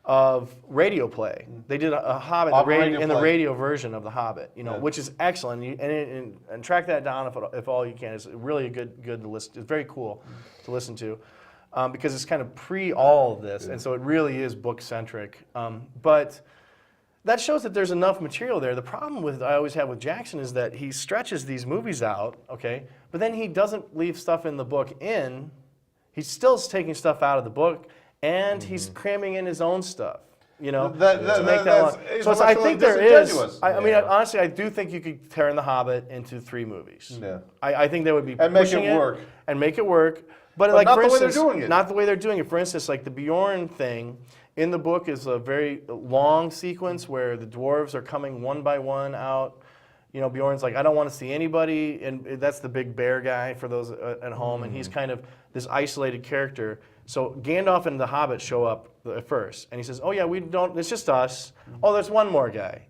Speaker 2: of radio play. They did a Hobbit
Speaker 4: Off radio
Speaker 2: in the
Speaker 4: play.
Speaker 2: radio version of the Hobbit, you know,
Speaker 4: Yeah.
Speaker 2: which is excellent. And track that down if all you can. It's really a good to listen. It's very cool to listen to because it's kind of pre all of this, and so it really is book centric. But that shows that there's enough material there. The problem I always have with Jackson is that he stretches these movies out, okay, but then he doesn't leave stuff in the book in. He's still taking stuff out of the book, and he's cramming in his own stuff, you know, to make that long. So I think there is. I mean, honestly, I do think you could turn The Hobbit into 3 movies.
Speaker 4: Yeah.
Speaker 2: I think they would be
Speaker 4: And make
Speaker 2: pushing
Speaker 4: it work.
Speaker 2: and make it work. But like
Speaker 4: not
Speaker 2: for
Speaker 4: the way they're
Speaker 2: instance,
Speaker 4: doing it.
Speaker 2: not the way they're doing it. For instance, like the Bjorn thing in the book is a very long sequence where the dwarves are coming one by one out. You know, Bjorn's like, I don't want to see anybody, and that's the big bear guy for those at home, and he's kind of this isolated character. So Gandalf and the Hobbit show up at first, and he says, oh yeah, we don't, it's just us. Oh, there's one more guy.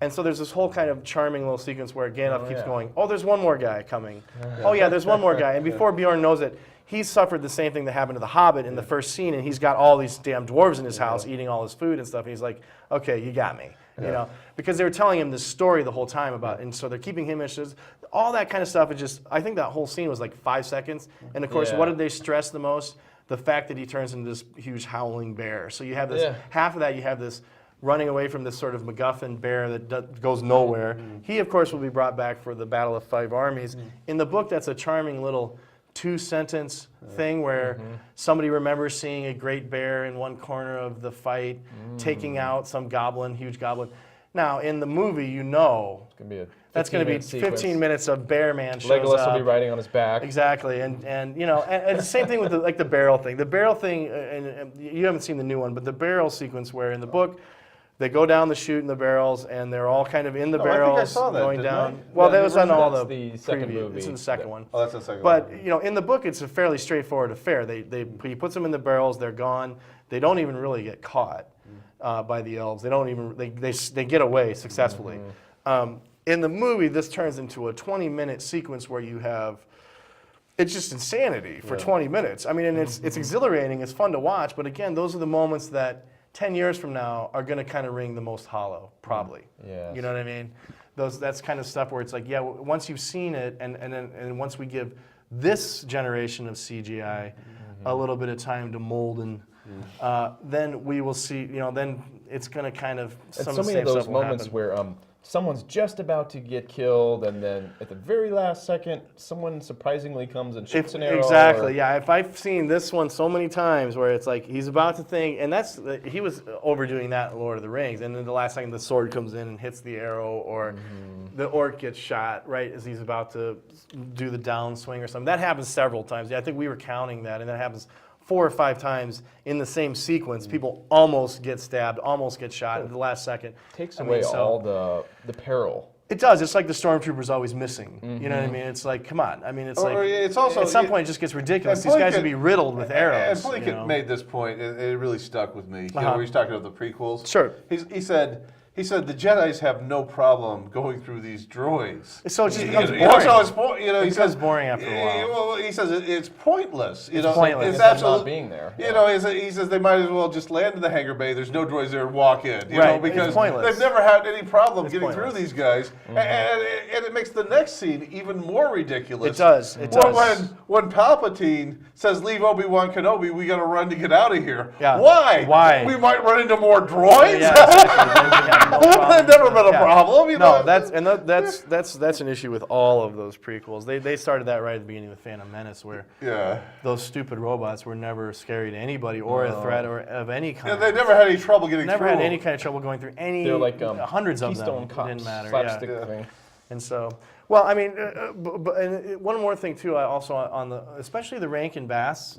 Speaker 2: And so there's this whole kind of charming little sequence where Gandalf keeps going, oh, there's one more guy coming. Oh yeah, there's one more guy. And before Bjorn knows it, he's suffered the same thing that happened to the Hobbit in the first scene, and he's got all these damn dwarves in his house eating all his food and stuff, and he's like, okay, you got me. You know, because they were telling him this story the whole time about, and so they're keeping him interested. All that kind of stuff is just, I think that whole scene was like 5 seconds. And of course, what did they stress the most? The fact that he turns into this huge howling bear. So you have this, half of that, you have this running away from this sort of MacGuffin bear that goes nowhere. He, of course, will be brought back for the Battle of Five Armies. In the book, that's a charming little 2-sentence thing where somebody remembers seeing a great bear in one corner of the fight, taking out some goblin, huge goblin. Now, in the movie, you know, that's going to be 15 minutes of Bear Man shows
Speaker 3: Legolas
Speaker 2: up.
Speaker 3: will be riding on his back.
Speaker 2: Exactly, and you know, and the same thing with the barrel thing. The barrel thing, and you haven't seen the new one, but the barrel sequence where in the book, they go down the chute in the barrels, and they're all kind of in the barrels
Speaker 4: I think I saw that,
Speaker 2: going
Speaker 4: didn't
Speaker 2: down.
Speaker 4: I?
Speaker 2: Well,
Speaker 3: Yeah,
Speaker 2: that was on all the
Speaker 3: the second
Speaker 2: preview.
Speaker 3: movie.
Speaker 2: It's in the second one.
Speaker 4: Oh, that's the second
Speaker 2: But
Speaker 4: one.
Speaker 2: you know, in the book, it's a fairly straightforward affair. He puts them in the barrels. They're gone. They don't even really get caught by the elves. They don't even. They get away successfully. In the movie, this turns into a 20-minute sequence where you have. It's just insanity for 20 minutes. I mean, and it's exhilarating. It's fun to watch. But again, those are the moments that 10 years from now are going to kind of ring the most hollow, probably.
Speaker 3: Yes.
Speaker 2: You know what I mean? That's kind of stuff where it's like, yeah, once you've seen it, and once we give this generation of CGI a little bit of time to mold, and then we will see. You know, then it's going to kind of
Speaker 3: And
Speaker 2: some
Speaker 3: so
Speaker 2: of the
Speaker 3: many
Speaker 2: same
Speaker 3: of those
Speaker 2: stuff will
Speaker 3: moments
Speaker 2: happen.
Speaker 3: where someone's just about to get killed, and then at the very last second, someone surprisingly comes and shoots an arrow.
Speaker 2: Exactly, yeah. If I've seen this one so many times where it's like he's about to think, and he was overdoing that in Lord of the Rings, and then the last second the sword comes in and hits the arrow, or the orc gets shot right as he's about to do the downswing or something. That happens several times. Yeah, I think we were counting that, and that happens 4 or 5 times in the same sequence. People almost get stabbed, almost get shot at the last second.
Speaker 3: Takes
Speaker 2: I
Speaker 3: away
Speaker 2: mean, so-
Speaker 3: all the peril.
Speaker 2: It does. It's like the stormtrooper's always missing. You know what I mean? It's like, come on. I mean, it's like
Speaker 4: it's also-
Speaker 2: at some point it just gets ridiculous.
Speaker 4: and
Speaker 2: These guys
Speaker 4: Plinkett-
Speaker 2: would be riddled with arrows.
Speaker 4: And Plinkett
Speaker 2: you know?
Speaker 4: made this point, and it really stuck with me. You know,
Speaker 2: Uh-huh.
Speaker 4: where he's talking about the prequels.
Speaker 2: Sure.
Speaker 4: He said the Jedi's have no problem going through these droids.
Speaker 2: So it just
Speaker 4: You
Speaker 2: becomes
Speaker 4: know,
Speaker 2: boring.
Speaker 4: so it's you know,
Speaker 2: It
Speaker 4: he
Speaker 2: becomes
Speaker 4: says,
Speaker 2: boring after a while.
Speaker 4: Well, he says it's pointless. You
Speaker 2: It's
Speaker 4: know,
Speaker 2: pointless.
Speaker 4: It's
Speaker 3: It's not
Speaker 4: absolutely
Speaker 3: being there.
Speaker 4: You know, he says they might as well just land in the hangar bay. There's no droids there and walk in. You
Speaker 2: Right.
Speaker 4: know,
Speaker 2: It's
Speaker 4: because
Speaker 2: pointless.
Speaker 4: they've never had any problem getting
Speaker 2: pointless.
Speaker 4: through these guys, and it makes the next scene even more ridiculous.
Speaker 2: It does. It
Speaker 4: Well,
Speaker 2: does.
Speaker 4: when Palpatine says, "Leave Obi-Wan Kenobi, we got to run to get out of here."
Speaker 2: Yeah.
Speaker 4: Why?
Speaker 2: Why?
Speaker 4: We might run into more droids.
Speaker 2: Yeah, exactly. They have no problem.
Speaker 4: They've never been a
Speaker 2: Yeah.
Speaker 4: problem. You know?
Speaker 2: No, that's an issue with all of those prequels. They started that right at the beginning with Phantom Menace, where
Speaker 4: Yeah.
Speaker 2: those stupid robots were never scary to anybody or a threat or of any kind.
Speaker 4: And they never had any trouble getting
Speaker 2: Never
Speaker 4: through.
Speaker 2: had any kind of trouble going through any.
Speaker 3: They're like
Speaker 2: hundreds of them.
Speaker 3: Keystone
Speaker 2: It
Speaker 3: Cops,
Speaker 2: didn't matter.
Speaker 3: slapstick
Speaker 2: Yeah.
Speaker 3: thing.
Speaker 2: And so, well, I mean, one more thing too. I also on especially the Rankin Bass,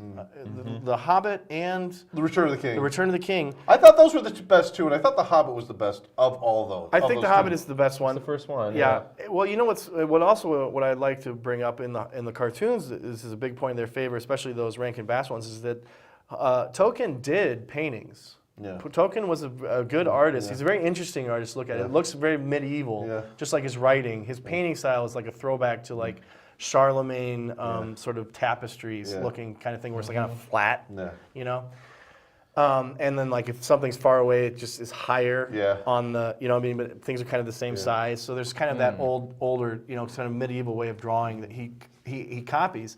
Speaker 2: the Hobbit and
Speaker 4: The Return of the King.
Speaker 2: the Return of the King.
Speaker 4: I thought those were the best two, and I thought The Hobbit was the best of all those.
Speaker 2: I think the Hobbit is the best one.
Speaker 3: The first one.
Speaker 2: Yeah. Well, you know what I'd like to bring up in the cartoons is a big point in their favor, especially those Rankin Bass ones, is that Tolkien did paintings.
Speaker 4: Yeah.
Speaker 2: Tolkien was a good artist. He's a very interesting artist to look at. It looks very medieval,
Speaker 4: Yeah.
Speaker 2: just like his writing. His painting style is like a throwback to like Charlemagne sort of tapestries looking kind of thing, where it's like kind of flat,
Speaker 4: Yeah.
Speaker 2: you know. And then like if something's far away, it just is higher
Speaker 4: Yeah.
Speaker 2: on the, you know what I mean? But things are kind of the same size. So there's kind of that older, you know, kind of medieval way of drawing that he copies.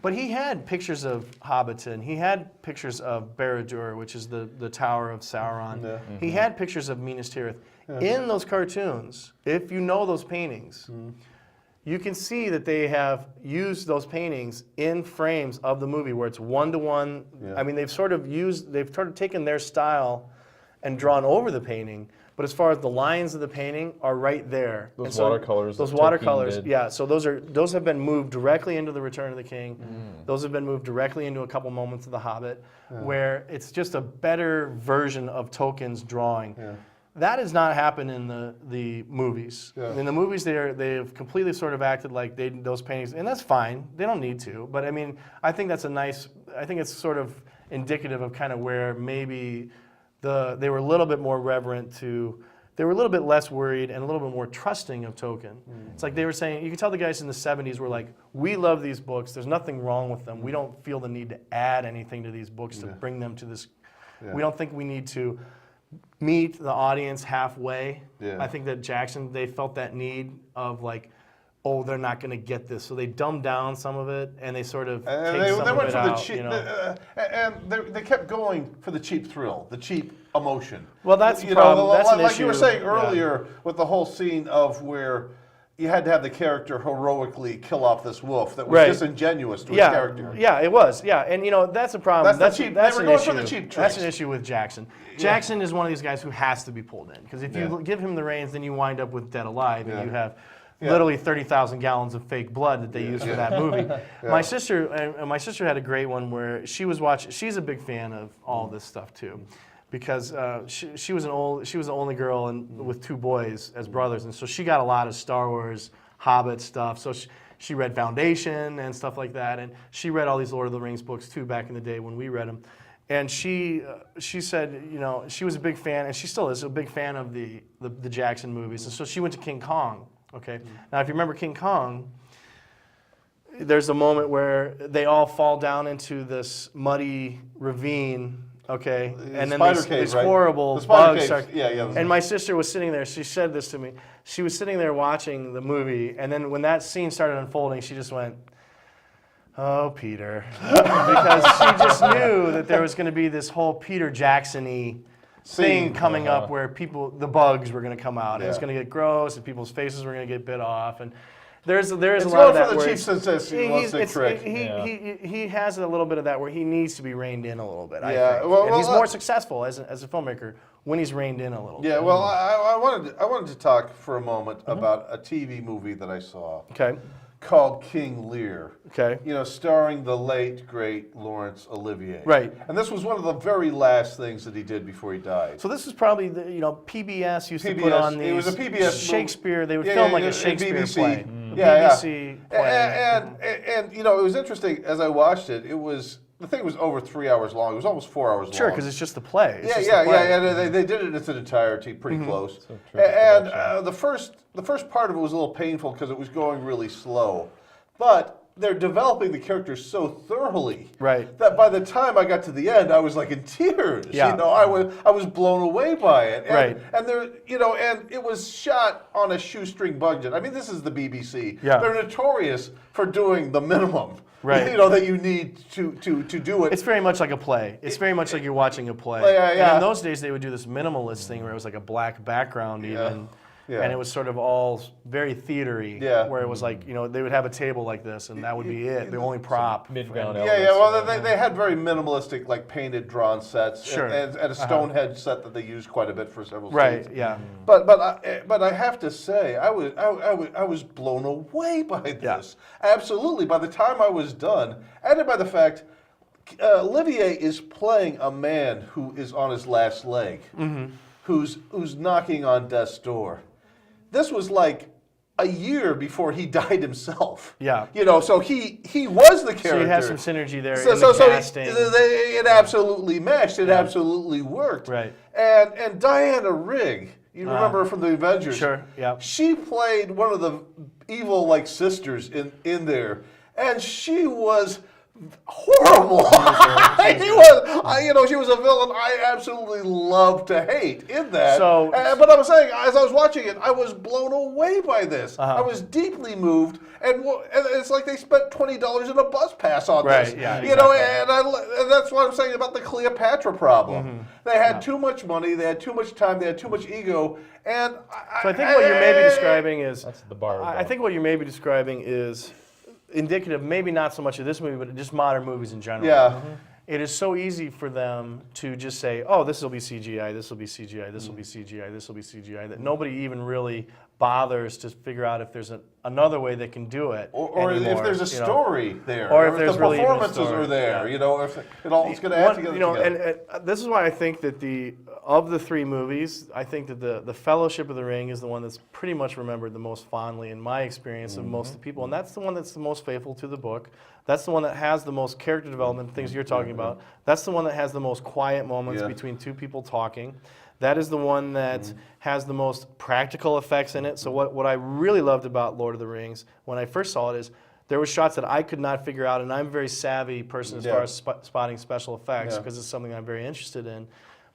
Speaker 2: But he had pictures of Hobbiton. He had pictures of Barad-dûr, which is the Tower of Sauron.
Speaker 4: Yeah.
Speaker 2: He had pictures of Minas Tirith. In those cartoons, if you know those paintings, you can see that they have used those paintings in frames of the movie where it's one-to-one.
Speaker 4: Yeah.
Speaker 2: I mean, they've sort of taken their style and drawn over the painting, but as far as the lines of the painting are right there.
Speaker 3: Those
Speaker 2: And so
Speaker 3: watercolors
Speaker 2: Those
Speaker 3: that Tolkien
Speaker 2: watercolors,
Speaker 3: did.
Speaker 2: yeah. So those have been moved directly into the Return of the King. Those have been moved directly into a couple moments of The Hobbit, where it's just a better version of Tolkien's drawing.
Speaker 4: Yeah.
Speaker 2: That has not happened in the movies.
Speaker 4: Yeah.
Speaker 2: In the movies, they've completely sort of acted like those paintings, and that's fine. They don't need to. But I mean, I think that's I think it's sort of indicative of kind of where maybe they were a little bit more reverent to. They were a little bit less worried and a little bit more trusting of Tolkien. It's like they were saying, you could tell the guys in the 70s were like, we love these books. There's nothing wrong with them. We don't feel the need to add anything to these books to bring them to this.
Speaker 4: Yeah.
Speaker 2: We don't think we need to meet the audience halfway.
Speaker 4: Yeah.
Speaker 2: I think that Jackson, they felt that need of like, oh, they're not going to get this. So they dumbed down some of it and they sort of
Speaker 4: And
Speaker 2: take some
Speaker 4: they
Speaker 2: of
Speaker 4: went
Speaker 2: it
Speaker 4: for
Speaker 2: out.
Speaker 4: the cheap,
Speaker 2: You know?
Speaker 4: and they kept going for the cheap thrill, the cheap emotion.
Speaker 2: Well, that's the
Speaker 4: you
Speaker 2: problem.
Speaker 4: know,
Speaker 2: That's an
Speaker 4: like you were
Speaker 2: issue.
Speaker 4: saying
Speaker 2: Yeah.
Speaker 4: earlier with the whole scene of where you had to have the character heroically kill off this wolf that was
Speaker 2: Right.
Speaker 4: disingenuous to his
Speaker 2: Yeah,
Speaker 4: character.
Speaker 2: yeah, it was. Yeah, and you know that's a problem.
Speaker 4: That's the cheap-
Speaker 2: That's
Speaker 4: they
Speaker 2: an
Speaker 4: were going
Speaker 2: issue.
Speaker 4: for the cheap
Speaker 2: That's
Speaker 4: tricks.
Speaker 2: an issue with Jackson. Jackson is one of these guys who has to be pulled in because if you
Speaker 4: Yeah.
Speaker 2: give him the reins, then you wind up with Dead Alive, and
Speaker 4: Yeah.
Speaker 2: you have
Speaker 4: Yeah.
Speaker 2: literally 30,000 gallons of fake blood that they used for that movie. My sister had a great one where she was watching. She's a big fan of all this stuff too, because she was the only girl with two boys as brothers, and so she got a lot of Star Wars, Hobbit stuff. So she read Foundation and stuff like that, and she read all these Lord of the Rings books too back in the day when we read them. And she said, you know, she was a big fan, and she still is a big fan of the Jackson movies. And so she went to King Kong. Okay, now if you remember King Kong, there's a moment where they all fall down into this muddy ravine. Okay, and then
Speaker 4: spider cave,
Speaker 2: these
Speaker 4: right?
Speaker 2: horrible
Speaker 4: The spider
Speaker 2: bugs
Speaker 4: caves,
Speaker 2: start.
Speaker 4: yeah.
Speaker 2: And my sister was sitting there. She said this to me. She was sitting there watching the movie, and then when that scene started unfolding, she just went, "Oh, Peter," because she just knew that there was going to be this whole Peter Jackson-y thing coming up where the bugs were going to come out, and it's
Speaker 4: Yeah.
Speaker 2: going to get gross, and people's faces were going to get bit off, and there's a
Speaker 4: It's
Speaker 2: lot of
Speaker 4: going
Speaker 2: that
Speaker 4: for the
Speaker 2: where
Speaker 4: cheap sensationalistic trick.
Speaker 2: he has a little bit of that where he needs to be reined in a little bit. I
Speaker 4: Yeah,
Speaker 2: think.
Speaker 4: well,
Speaker 2: and he's
Speaker 4: well,
Speaker 2: more successful as a filmmaker when he's reined in a little.
Speaker 4: Yeah,
Speaker 2: bit.
Speaker 4: well, I wanted to talk for a moment about a TV movie that I saw
Speaker 2: Okay.
Speaker 4: called King Lear.
Speaker 2: Okay.
Speaker 4: You know, starring the late great Laurence Olivier.
Speaker 2: Right.
Speaker 4: And this was one of the very last things that he did before he died.
Speaker 2: So this is probably PBS used to put
Speaker 4: PBS,
Speaker 2: on these
Speaker 4: it was a PBS
Speaker 2: Shakespeare. They would
Speaker 4: Yeah,
Speaker 2: film
Speaker 4: yeah,
Speaker 2: like
Speaker 4: yeah,
Speaker 2: a Shakespeare
Speaker 4: BBC.
Speaker 2: play.
Speaker 4: Yeah,
Speaker 2: BBC play.
Speaker 4: And you know, it was interesting as I watched it. The thing was over 3 hours long. It was almost 4 hours long.
Speaker 2: Sure, because it's just the play. It's
Speaker 4: Yeah,
Speaker 2: just
Speaker 4: yeah,
Speaker 2: the play.
Speaker 4: yeah. They did it in its entirety, pretty close.
Speaker 3: So terrific
Speaker 4: And
Speaker 3: production.
Speaker 4: the first part of it was a little painful because it was going really slow, but they're developing the characters so thoroughly
Speaker 2: Right.
Speaker 4: that by the time I got to the end, I was like in tears.
Speaker 2: Yeah.
Speaker 4: You know, I was blown away by it. And,
Speaker 2: Right.
Speaker 4: And there, you know, and it was shot on a shoestring budget. I mean, this is the BBC.
Speaker 2: Yeah.
Speaker 4: They're notorious for doing the minimum.
Speaker 2: Right.
Speaker 4: You know, that you need to do it.
Speaker 2: It's very much like a play. It's very much like you're watching a play.
Speaker 4: Yeah, yeah.
Speaker 2: And in those days, they would do this minimalist thing where it was like a black background even.
Speaker 4: Yeah.
Speaker 2: And it was sort of all very theatery.
Speaker 4: Yeah.
Speaker 2: Where it was like, you know, they would have a table like this and that would be it. The only prop.
Speaker 3: Mid-ground
Speaker 4: Yeah,
Speaker 3: elements.
Speaker 4: Well, they had very minimalistic, like painted, drawn sets,
Speaker 2: Sure.
Speaker 4: and a Stonehenge set that they used quite a bit for several
Speaker 2: Right,
Speaker 4: scenes.
Speaker 2: yeah.
Speaker 4: But I have to say, I was blown away by this. Absolutely. By the time I was done, and by the fact, Olivier is playing a man who is on his last leg, who's knocking on death's door. This was like a year before he died himself.
Speaker 2: Yeah.
Speaker 4: You know, so he was the character.
Speaker 2: So you have some synergy there
Speaker 4: So,
Speaker 2: in
Speaker 4: so,
Speaker 2: the
Speaker 4: so
Speaker 2: casting.
Speaker 4: it absolutely meshed. It absolutely worked.
Speaker 2: Right.
Speaker 4: And Diana Rigg, you remember her from the Avengers?
Speaker 2: Sure, yeah.
Speaker 4: She played one of the evil like sisters in there, and she was horrible. He was, she was a villain I absolutely loved to hate in that.
Speaker 2: So-
Speaker 4: But I was saying, as I was watching it, I was blown away by this. I was deeply moved, and it's like they spent $20 in a bus pass on this.
Speaker 2: Right, yeah,
Speaker 4: And that's what I'm saying about the Cleopatra problem. They had too much money, they had too much time, they had too much ego, and
Speaker 2: So I think what you're maybe describing is,
Speaker 3: That's the bar.
Speaker 2: I think what you're maybe describing is indicative, maybe not so much of this movie, but just modern movies in general.
Speaker 4: Yeah.
Speaker 2: It is so easy for them to just say, oh, this will be CGI, this will be CGI, this will be CGI, this will be CGI, that nobody even really bothers to figure out if there's another way they can do it.
Speaker 4: Or if
Speaker 2: anymore,
Speaker 4: there's a story there,
Speaker 2: or if there's
Speaker 4: the
Speaker 2: really even a
Speaker 4: performances
Speaker 2: story,
Speaker 4: are there,
Speaker 2: yeah.
Speaker 4: if it all it's going to add together.
Speaker 2: And this is why I think that of the three movies, I think that the Fellowship of the Ring is the one that's pretty much remembered the most fondly in my experience of most of the people, and that's the one that's the most faithful to the book. That's the one that has the most character development, things you're talking about. That's the one that has the most quiet moments between two people talking. That is the one that has the most practical effects in it. So what I really loved about Lord of the Rings when I first saw it is there were shots that I could not figure out, and I'm a very savvy person as far as spotting special effects because it's something I'm very interested in.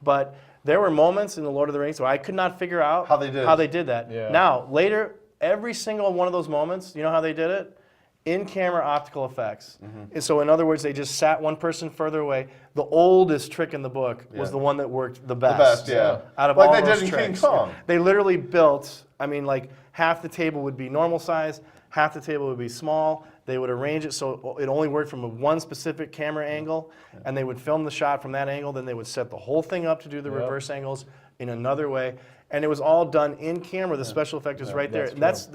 Speaker 2: But there were moments in the Lord of the Rings where I could not figure out
Speaker 4: how they did
Speaker 2: that.
Speaker 3: Yeah.
Speaker 2: Now, later, every single one of those moments, you know how they did it? In-camera optical effects. And so in other words, they just sat one person further away. The oldest trick in the book was the one that worked the best. Out of
Speaker 4: like
Speaker 2: all
Speaker 4: they
Speaker 2: those
Speaker 4: did in
Speaker 2: tricks.
Speaker 4: King Kong.
Speaker 2: They literally built, like half the table would be normal size, half the table would be small. They would arrange it so it only worked from one specific camera angle, and they would film the shot from that angle, then they would set the whole thing up to do the reverse angles in another way. And it was all done in camera. The special effect is right there. That's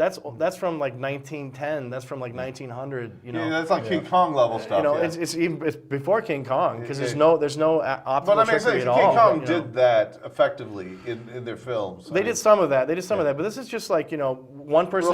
Speaker 2: from like 1910. That's from like 1900.
Speaker 4: Yeah, that's like King Kong level stuff.
Speaker 2: It's before King Kong because there's no optical trickery at all.
Speaker 4: King Kong did that effectively in their films.
Speaker 2: They did some of that. But this is just like one person.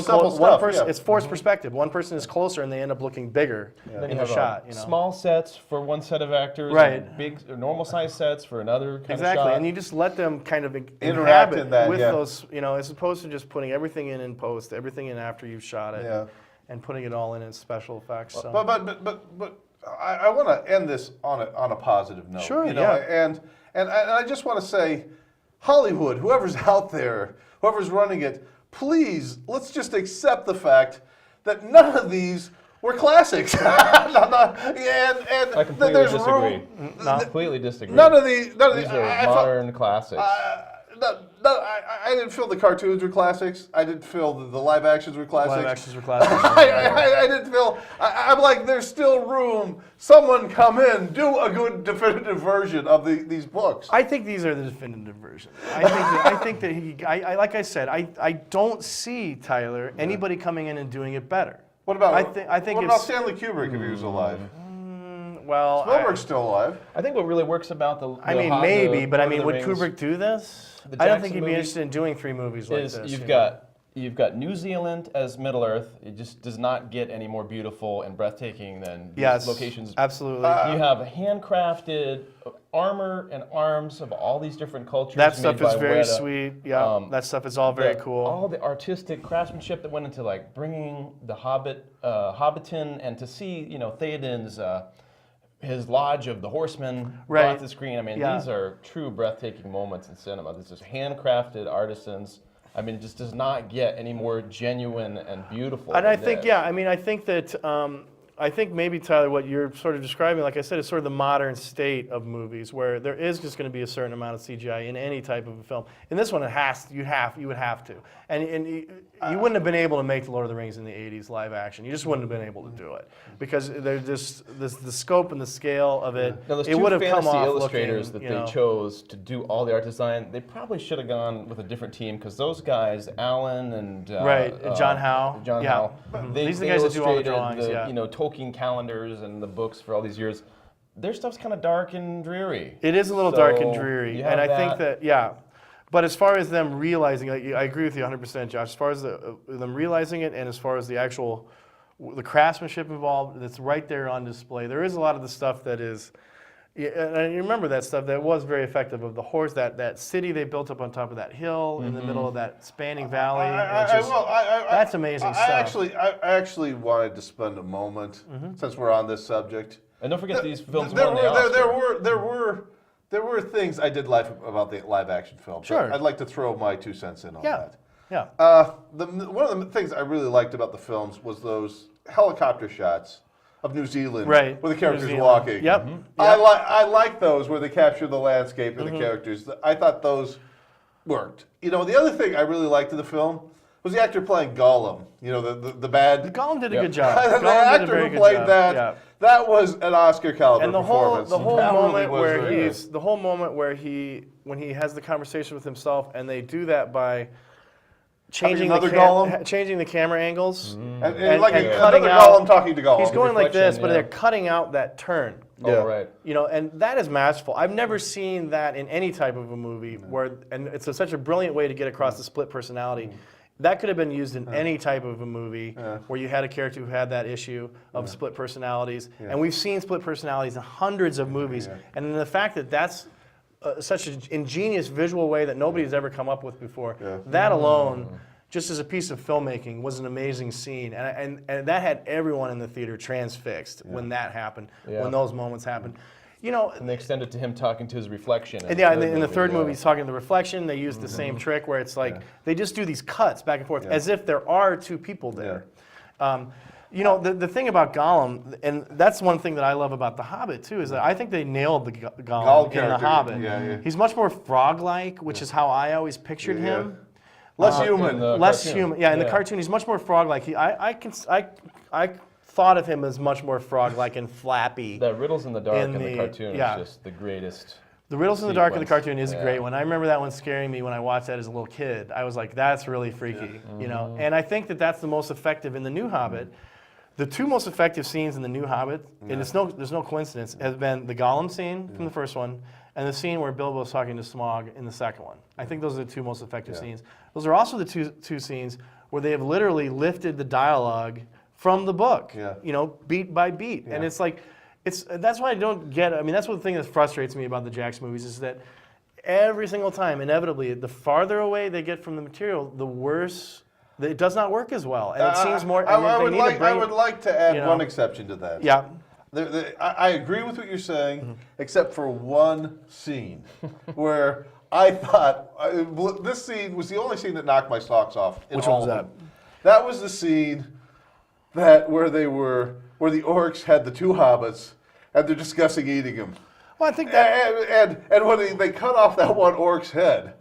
Speaker 2: It's forced perspective. One person is closer, and they end up looking bigger in the shot.
Speaker 3: Small sets for one set of actors,
Speaker 2: right?
Speaker 3: And big normal size sets for another kind
Speaker 2: exactly,
Speaker 3: of shot.
Speaker 2: and you just let them kind of
Speaker 4: interact in that,
Speaker 2: with those, as opposed to just putting everything in post, everything in after you've shot it, and putting it all in special effects. So.
Speaker 4: But I want to end this on a positive note.
Speaker 2: Sure,
Speaker 4: and I just want to say, Hollywood, whoever's out there, whoever's running it, please let's just accept the fact that none of these were classics.
Speaker 3: I completely disagree. Completely disagree.
Speaker 4: None of these
Speaker 3: are modern classics.
Speaker 4: I didn't feel the cartoons were classics. I didn't feel the live actions were classics.
Speaker 2: Live actions were classics.
Speaker 4: I didn't feel. I'm like, there's still room. Someone come in, do a good definitive version of these books.
Speaker 2: I think these are the definitive versions. I think that like I said, I don't see, Tyler, anybody coming in and doing it better.
Speaker 4: What about
Speaker 2: what
Speaker 4: about Stanley Kubrick if he was alive?
Speaker 2: Well,
Speaker 4: Spielberg's still alive.
Speaker 3: I think what really works about the
Speaker 2: would Kubrick do this? I don't think he'd be interested in doing 3 movies like this.
Speaker 3: You've got New Zealand as Middle Earth. It just does not get any more beautiful and breathtaking than these locations.
Speaker 2: Absolutely.
Speaker 3: You have handcrafted armor and arms of all these different cultures.
Speaker 2: That stuff
Speaker 3: made
Speaker 2: is
Speaker 3: by
Speaker 2: very
Speaker 3: Weta.
Speaker 2: sweet. Yeah, that stuff is all very cool.
Speaker 3: All the artistic craftsmanship that went into like bringing the Hobbiton, and to see Theoden's his Lodge of the Horsemen brought to the screen. I mean, these are true breathtaking moments in cinema. This is handcrafted artisans. I mean, it just does not get any more genuine and beautiful.
Speaker 2: And I think, I think maybe, Tyler, what you're sort of describing, like I said, is sort of the modern state of movies where there is just going to be a certain amount of CGI in any type of a film. In this one, you would have to. And you wouldn't have been able to make The Lord of the Rings in the 80s live action. You just wouldn't have been able to do it because there's just the scope and the scale of it.
Speaker 3: Now, those
Speaker 2: it would have come off
Speaker 3: illustrators
Speaker 2: looking,
Speaker 3: that they chose to do all the art design, they probably should have gone with a different team because those guys, Alan and
Speaker 2: John Howe.
Speaker 3: Howe,
Speaker 2: these are the guys that do all the drawings.
Speaker 3: Tolkien calendars and the books for all these years. Their stuff's kind of dark and dreary.
Speaker 2: It is a little dark and dreary, and I think that But as far as them realizing, I agree with you 100%, Josh. As far as them realizing it, and as far as the craftsmanship involved, that's right there on display. There is a lot of the stuff that is, Yeah, and you remember that stuff. That was very effective. Of the horse, that city they built up on top of that hill in the middle of that spanning valley. That's amazing stuff.
Speaker 4: I actually wanted to spend a moment, since we're on this subject.
Speaker 3: And don't forget these films
Speaker 4: There
Speaker 3: won the Oscar.
Speaker 4: were things I did like about the live action film.
Speaker 2: Sure.
Speaker 4: I'd like to throw my 2 cents in on that.
Speaker 2: Yeah.
Speaker 4: One of the things I really liked about the films was those helicopter shots of New Zealand,
Speaker 2: Right.
Speaker 4: where the characters
Speaker 2: New Zealand.
Speaker 4: walking.
Speaker 2: Yep.
Speaker 4: I like those where they capture the landscape and the characters. I thought those worked. You know, the other thing I really liked in the film was the actor playing Gollum. You know, the bad.
Speaker 2: Gollum did a good job.
Speaker 4: The
Speaker 2: Gollum did a
Speaker 4: actor
Speaker 2: very
Speaker 4: who
Speaker 2: good
Speaker 4: played
Speaker 2: job.
Speaker 4: that.
Speaker 2: Yeah.
Speaker 4: That was an Oscar caliber
Speaker 2: And the whole
Speaker 4: performance.
Speaker 2: moment
Speaker 4: That really was
Speaker 2: when he has the conversation with himself, and they do that by changing
Speaker 4: another Gollum?
Speaker 2: changing the camera angles,
Speaker 4: and
Speaker 2: and
Speaker 4: another
Speaker 2: cutting
Speaker 4: Gollum
Speaker 2: out.
Speaker 4: talking to Gollum.
Speaker 2: He's going like this,
Speaker 3: reflection,
Speaker 2: but
Speaker 3: yeah.
Speaker 2: they're cutting out that turn.
Speaker 3: Oh, right.
Speaker 2: You know, and that is masterful. I've never seen that in any type of a movie and it's such a brilliant way to get across the split personality. That could have been used in any type of a movie where you had a character who had that issue of split personalities. And we've seen split personalities in hundreds of movies. And the fact that that's such an ingenious visual way that nobody's ever come up with before, that alone, just as a piece of filmmaking, was an amazing scene. And that had everyone in the theater transfixed when that happened, when those moments happened. You know,
Speaker 3: And they extend it to him talking to his reflection.
Speaker 2: and yeah, in the third movie, he's talking to the reflection. They use the same trick where it's like they just do these cuts back and forth as if there are two people there. You know, the thing about Gollum, and that's one thing that I love about The Hobbit too, is that I think they nailed the Gollum in The
Speaker 4: character,
Speaker 2: Hobbit.
Speaker 4: yeah.
Speaker 2: He's much more frog-like, which is how I always pictured him.
Speaker 4: Less human.
Speaker 3: in the
Speaker 2: Less
Speaker 3: cartoon.
Speaker 2: human. Yeah, in the cartoon, he's much more frog-like. I thought of him as much more frog-like and flappy.
Speaker 3: The Riddles in the Dark
Speaker 2: In
Speaker 3: in the
Speaker 2: the-
Speaker 3: cartoon
Speaker 2: yeah.
Speaker 3: is just the greatest.
Speaker 2: The Riddles in the Dark of the
Speaker 3: sequence.
Speaker 2: cartoon is a great one. I remember that one scaring me when I watched that as a little kid. I was like, that's really freaky, you know? And I think that that's the most effective in the New Hobbit. The two most effective scenes in the New Hobbit, and there's no coincidence, has been the Gollum scene from the first one and the scene where Bilbo's talking to Smaug in the second one. I think those are the two most effective scenes. Those are also the two scenes where they have literally lifted the dialogue from the book, you know, beat by beat. And it's like, that's why I don't get it. I mean, that's one thing that frustrates me about the Jackson movies is that every single time, inevitably, the farther away they get from the material, the worse. It does not work as well, and it seems more.
Speaker 4: I would like to add one exception to that.
Speaker 2: Yeah.
Speaker 4: I agree with what you're saying, except for one scene where I thought this scene was the only scene that knocked my socks off.
Speaker 2: Which one was that?
Speaker 4: That was the scene where the orcs had the two hobbits and they're discussing eating them.
Speaker 2: Well, I think that.
Speaker 4: And when they cut off that one orc's head.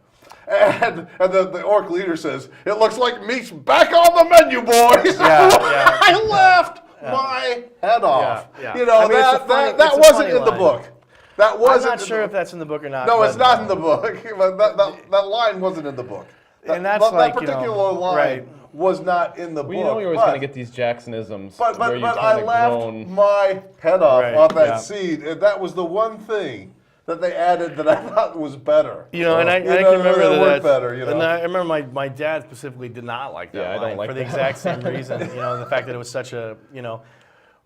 Speaker 4: And the orc leader says, "It looks like meat's back on the menu, boys." I laughed my head off. You know,
Speaker 2: I mean,
Speaker 4: that wasn't in the book. That wasn't.
Speaker 2: I'm not sure if that's in the book or not.
Speaker 4: No, it's not in the book. But that line wasn't in the book.
Speaker 2: And that's
Speaker 4: that particular line was not in the book.
Speaker 3: Well, you know you're always going to get these Jacksonisms.
Speaker 4: But
Speaker 3: where you
Speaker 4: I laughed my head off on that scene, and that was the one thing that they added that I thought was better.
Speaker 2: You know, and I can remember that worked better. You know? And I remember my dad specifically did not like that line
Speaker 3: I don't like
Speaker 2: for the
Speaker 3: that.
Speaker 2: exact same reason. You know, the fact that it was such a, you know,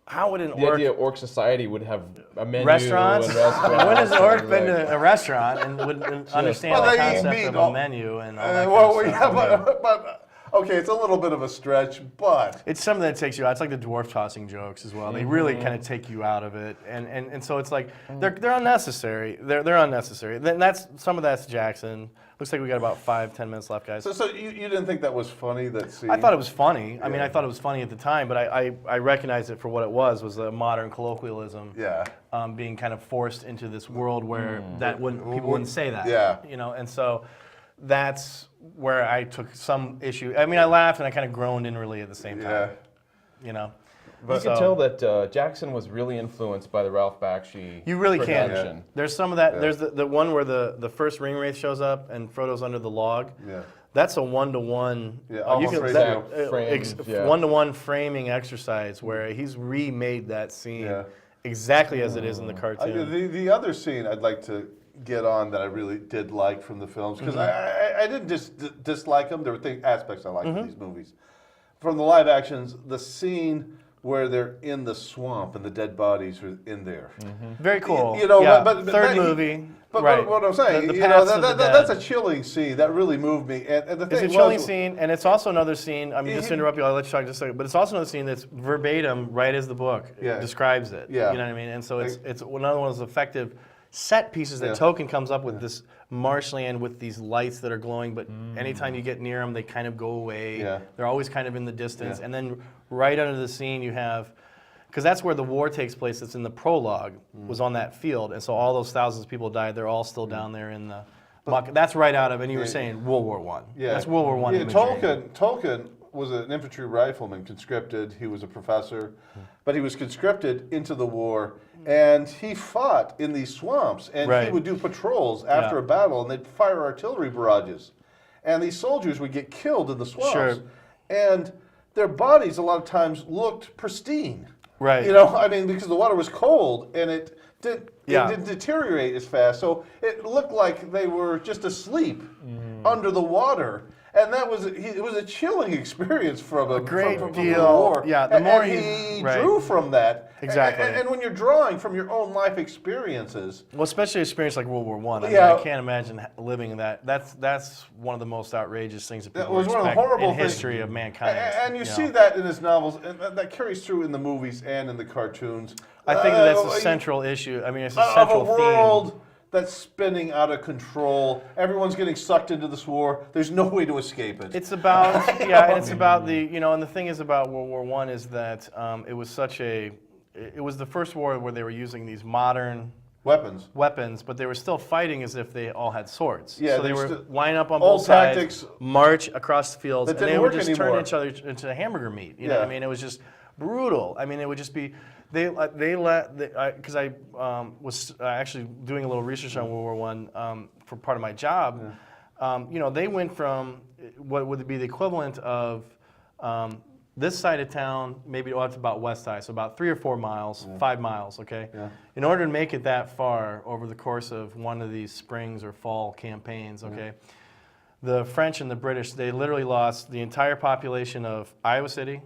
Speaker 2: how would an
Speaker 3: The
Speaker 2: orc
Speaker 3: idea of Orc Society would have a menu
Speaker 2: restaurants?
Speaker 3: and restaurants.
Speaker 2: When has an orc been
Speaker 3: like-
Speaker 2: to a restaurant and would understand
Speaker 4: Well,
Speaker 2: the
Speaker 4: they eat
Speaker 2: concept
Speaker 4: meat
Speaker 2: of
Speaker 4: all-
Speaker 2: a menu and all that kind of stuff?
Speaker 4: but okay, it's a little bit of a stretch, but
Speaker 2: It's something that takes you out. It's like the dwarf tossing jokes as well. They really kind of take you out of it, and so it's like they're unnecessary. They're unnecessary. Then some of that's Jackson. Looks like we got about 5-10 minutes left, guys.
Speaker 4: so you didn't think that was funny, that scene?
Speaker 2: I thought it was funny. I mean, I thought it was funny at the time, but I recognized it for what it was a modern colloquialism. Being kind of forced into this world where people wouldn't say that.
Speaker 4: Yeah.
Speaker 2: You know, and so that's where I took some issue. I mean, I laughed and I kind of groaned inwardly at the same time. You know.
Speaker 3: You can tell that Jackson was really influenced by the Ralph Bakshi.
Speaker 2: You really can.
Speaker 3: production.
Speaker 2: There's some of that. There's the one where the first ring wraith shows up and Frodo's under the log. That's a one-to-one.
Speaker 4: almost
Speaker 2: One-to-one framing exercise where he's remade that scene exactly as it is in the cartoon.
Speaker 4: The other scene I'd like to get on that I really did like from the films, because I didn't just dislike them. There were aspects I liked in these movies. From the live actions, the scene where they're in the swamp and the dead bodies are in there.
Speaker 2: Very cool.
Speaker 4: You know,
Speaker 2: yeah.
Speaker 4: but
Speaker 2: Third movie.
Speaker 4: But
Speaker 2: right.
Speaker 4: what I'm saying,
Speaker 2: the
Speaker 4: you know,
Speaker 2: paths of the
Speaker 4: that's a
Speaker 2: dead.
Speaker 4: chilling scene. That really moved me. And the
Speaker 2: It's
Speaker 4: thing
Speaker 2: a chilling
Speaker 4: was,
Speaker 2: scene, and it's also another scene. I mean, just to interrupt you, I'll let you talk just a second. But it's also another scene that's verbatim, right as the book describes it.
Speaker 4: Yeah.
Speaker 2: You know what I mean? And so it's another one of those effective set pieces that Tolkien comes up with, this marshland with these lights that are glowing, but anytime you get near them, they kind of go away.
Speaker 4: Yeah.
Speaker 2: They're always kind of in the distance. And then right under the scene, you have, because that's where the war takes place. It's in the prologue, was on that field. And so all those thousands of people died. They're all still down there in the muck. That's right out of, and you were saying World War I.
Speaker 4: Yeah.
Speaker 2: That's World War I imagery.
Speaker 4: Tolkien was an infantry rifleman, conscripted. He was a professor, but he was conscripted into the war, and he fought in these swamps, and he would do patrols after a battle, and they'd fire artillery barrages, and these soldiers would get killed in the swamps, and their bodies a lot of times looked pristine.
Speaker 2: Right.
Speaker 4: You know, I mean, because the water was cold, and it didn't deteriorate as fast, so it looked like they were just asleep under the water. And that was it was a chilling experience from him. From the war.
Speaker 2: Yeah, the more
Speaker 4: he drew from that.
Speaker 2: Exactly.
Speaker 4: And when you're drawing from your own life experiences.
Speaker 2: Well, especially an experience like World War I. I mean, I can't imagine living in that. That's one of the most outrageous things that people expect in history of mankind.
Speaker 4: And you see that in his novels, and that carries through in the movies and in the cartoons.
Speaker 2: I think that's a central issue. I mean, it's a central
Speaker 4: theme. Of a world that's spinning out of control. Everyone's getting sucked into this war. There's no way to escape it.
Speaker 2: It's about, and it's about the, and the thing is about World War I is that it was it was the first war where they were using these modern weapons, but they were still fighting as if they all had swords.
Speaker 4: Yeah,
Speaker 2: so they were line up on both sides, march across the fields, and they would just turn each other into hamburger meat. You know what I mean? It was just brutal. I mean, it would just be. Because I was actually doing a little research on World War I for part of my job. They went from what would be the equivalent of this side of town, maybe it's about west side, so about 3 or 4 miles, 5 miles, okay? Yeah. In order to make it that far over the course of one of these springs or fall campaigns, okay, the French and the British, they literally lost the entire population of Iowa City,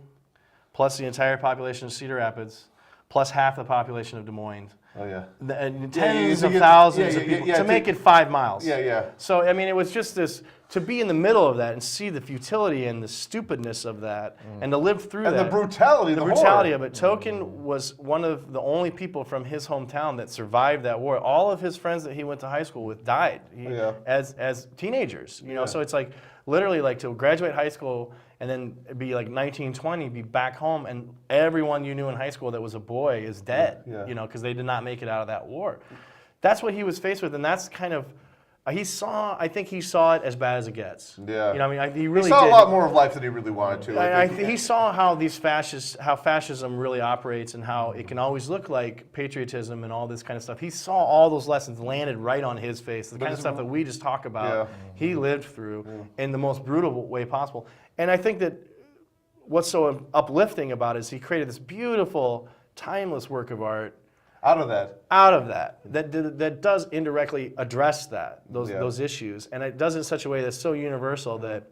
Speaker 2: plus the entire population of Cedar Rapids, plus half the population of Des Moines.
Speaker 4: Oh, yeah.
Speaker 2: And tens of thousands of people to make it 5 miles.
Speaker 4: Yeah, yeah.
Speaker 2: So, I mean, it was just this, to be in the middle of that and see the futility and the stupidness of that and to live through that.
Speaker 4: And the brutality,
Speaker 2: the brutality of it. Tolkien was one of the only people from his hometown that survived that war. All of his friends that he went to high school with died as teenagers. So it's like literally like to graduate high school and then be like 19, 20, be back home, and everyone you knew in high school that was a boy is dead, because they did not make it out of that war. That's what he was faced with, and that's kind of, I think he saw it as bad as it gets. Yeah. He really
Speaker 4: saw
Speaker 2: did.
Speaker 4: a lot more of life than he really wanted to.
Speaker 2: He saw how how fascism really operates and how it can always look like patriotism and all this kind of stuff. He saw all those lessons landed right on his face, the kind of stuff that we just talk about. He lived through in the most brutal way possible. And I think that what's so uplifting about it is he created this beautiful, timeless work of art.
Speaker 4: Out of that
Speaker 2: does indirectly address those issues, and it does it in such a way that's so universal that,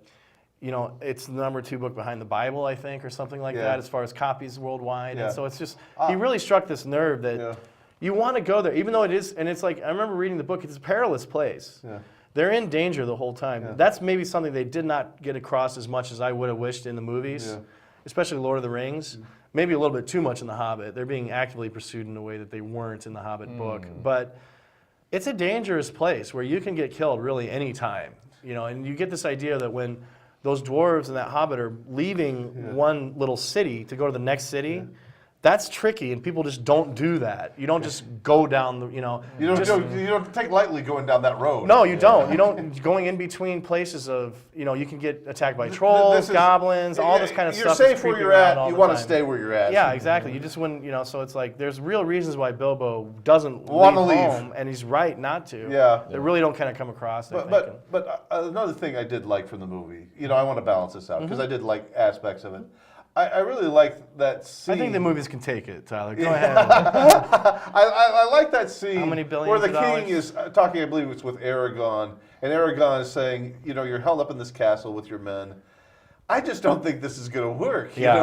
Speaker 2: it's the number 2 book behind the Bible, I think, or something like that, as far as copies worldwide. And so it's just he really struck this nerve that you want to go there, even though it is, and it's like I remember reading the book. It's a perilous place. Yeah. They're in danger the whole time. Yeah. That's maybe something they did not get across as much as I would have wished in the movies, especially Lord of the Rings. Maybe a little bit too much in The Hobbit. They're being actively pursued in a way that they weren't in the Hobbit book. But it's a dangerous place where you can get killed really any time. And you get this idea that when those dwarves and that Hobbit are leaving one little city to go to the next city, that's tricky, and people just don't do that. You don't just go down the,
Speaker 4: You don't take lightly going down that road.
Speaker 2: No, you don't. You don't, going in between places of, you can get attacked by trolls, goblins, all this kind of stuff.
Speaker 4: You're safe where you're at, you want to stay where you're at.
Speaker 2: Yeah, exactly. You just wouldn't, so it's like, there's real reasons why Bilbo doesn't want to leave home, and he's right not to. Yeah. They really don't kind of come across, I think.
Speaker 4: But another thing I did like from the movie, I want to balance this out, because I did like aspects of it. I really like that scene.
Speaker 2: I think the movies can take it, Tyler. Go ahead.
Speaker 4: I like that scene.
Speaker 2: How many billions
Speaker 4: where the
Speaker 2: of dollars?
Speaker 4: king is talking, I believe it's with Aragorn, and Aragorn is saying, you're held up in this castle with your men, I just don't think this is going to work.
Speaker 2: Yeah.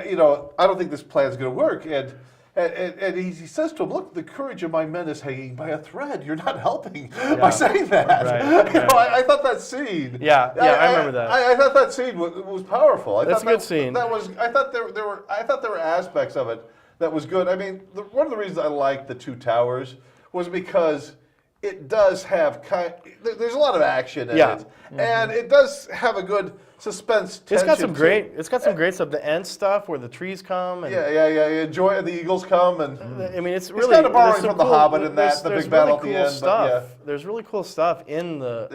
Speaker 4: You know, I don't think this plan is going to work. And he says to him, look, the courage of my men is hanging by a thread. You're not helping by saying that.
Speaker 2: Right,
Speaker 4: You know, I thought that scene.
Speaker 2: Yeah, I remember that.
Speaker 4: I thought that scene was powerful.
Speaker 2: That's a good scene.
Speaker 4: I thought there were aspects of it that was good. I mean, one of the reasons I liked the Two Towers was because it does have there's a lot of action in it, and it does have a good suspense tension.
Speaker 2: It's got some great stuff. The end stuff where the trees come. And
Speaker 4: Yeah. Enjoy the Eagles come, and
Speaker 2: I mean, it's really
Speaker 4: kind of borrowing
Speaker 2: there's some
Speaker 4: from The Hobbit and
Speaker 2: there's-
Speaker 4: the
Speaker 2: there's
Speaker 4: big battle
Speaker 2: really
Speaker 4: at the
Speaker 2: cool
Speaker 4: end.
Speaker 2: Stuff.
Speaker 4: But
Speaker 2: There's really cool stuff in the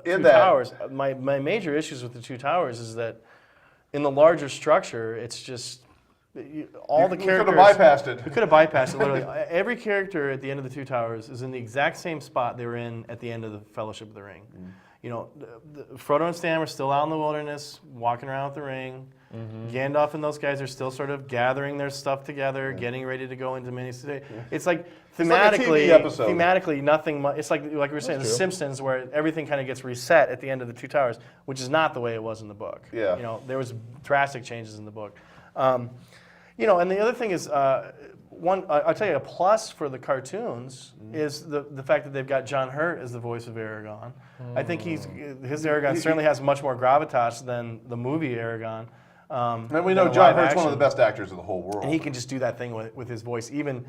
Speaker 2: Two
Speaker 4: that.
Speaker 2: Towers. My major issues with the Two Towers is that in the larger structure, it's just all the characters.
Speaker 4: We could have bypassed it.
Speaker 2: We could have bypassed it. Literally, every character at the end of the Two Towers is in the exact same spot they were in at the end of the Fellowship of the Ring. You know, Frodo and Sam are still out in the wilderness, walking around with the ring. Gandalf and those guys are still sort of gathering their stuff together, getting ready to go into mini city. It's like
Speaker 4: like a TV episode.
Speaker 2: thematically, nothing. It's like we were saying, The Simpsons, where everything kind of gets reset at the end of the Two Towers, which is not the way it was in the book.
Speaker 4: Yeah.
Speaker 2: You know, there was drastic changes in the book. You know, and the other thing is, I'll tell you, a plus for the cartoons is the fact that they've got John Hurt as the voice of Aragorn. I think his Aragorn certainly has much more gravitas than the movie Aragorn.
Speaker 4: And we know John Hurt's one of the best actors in the whole world.
Speaker 2: And he can just do that thing with his voice. Even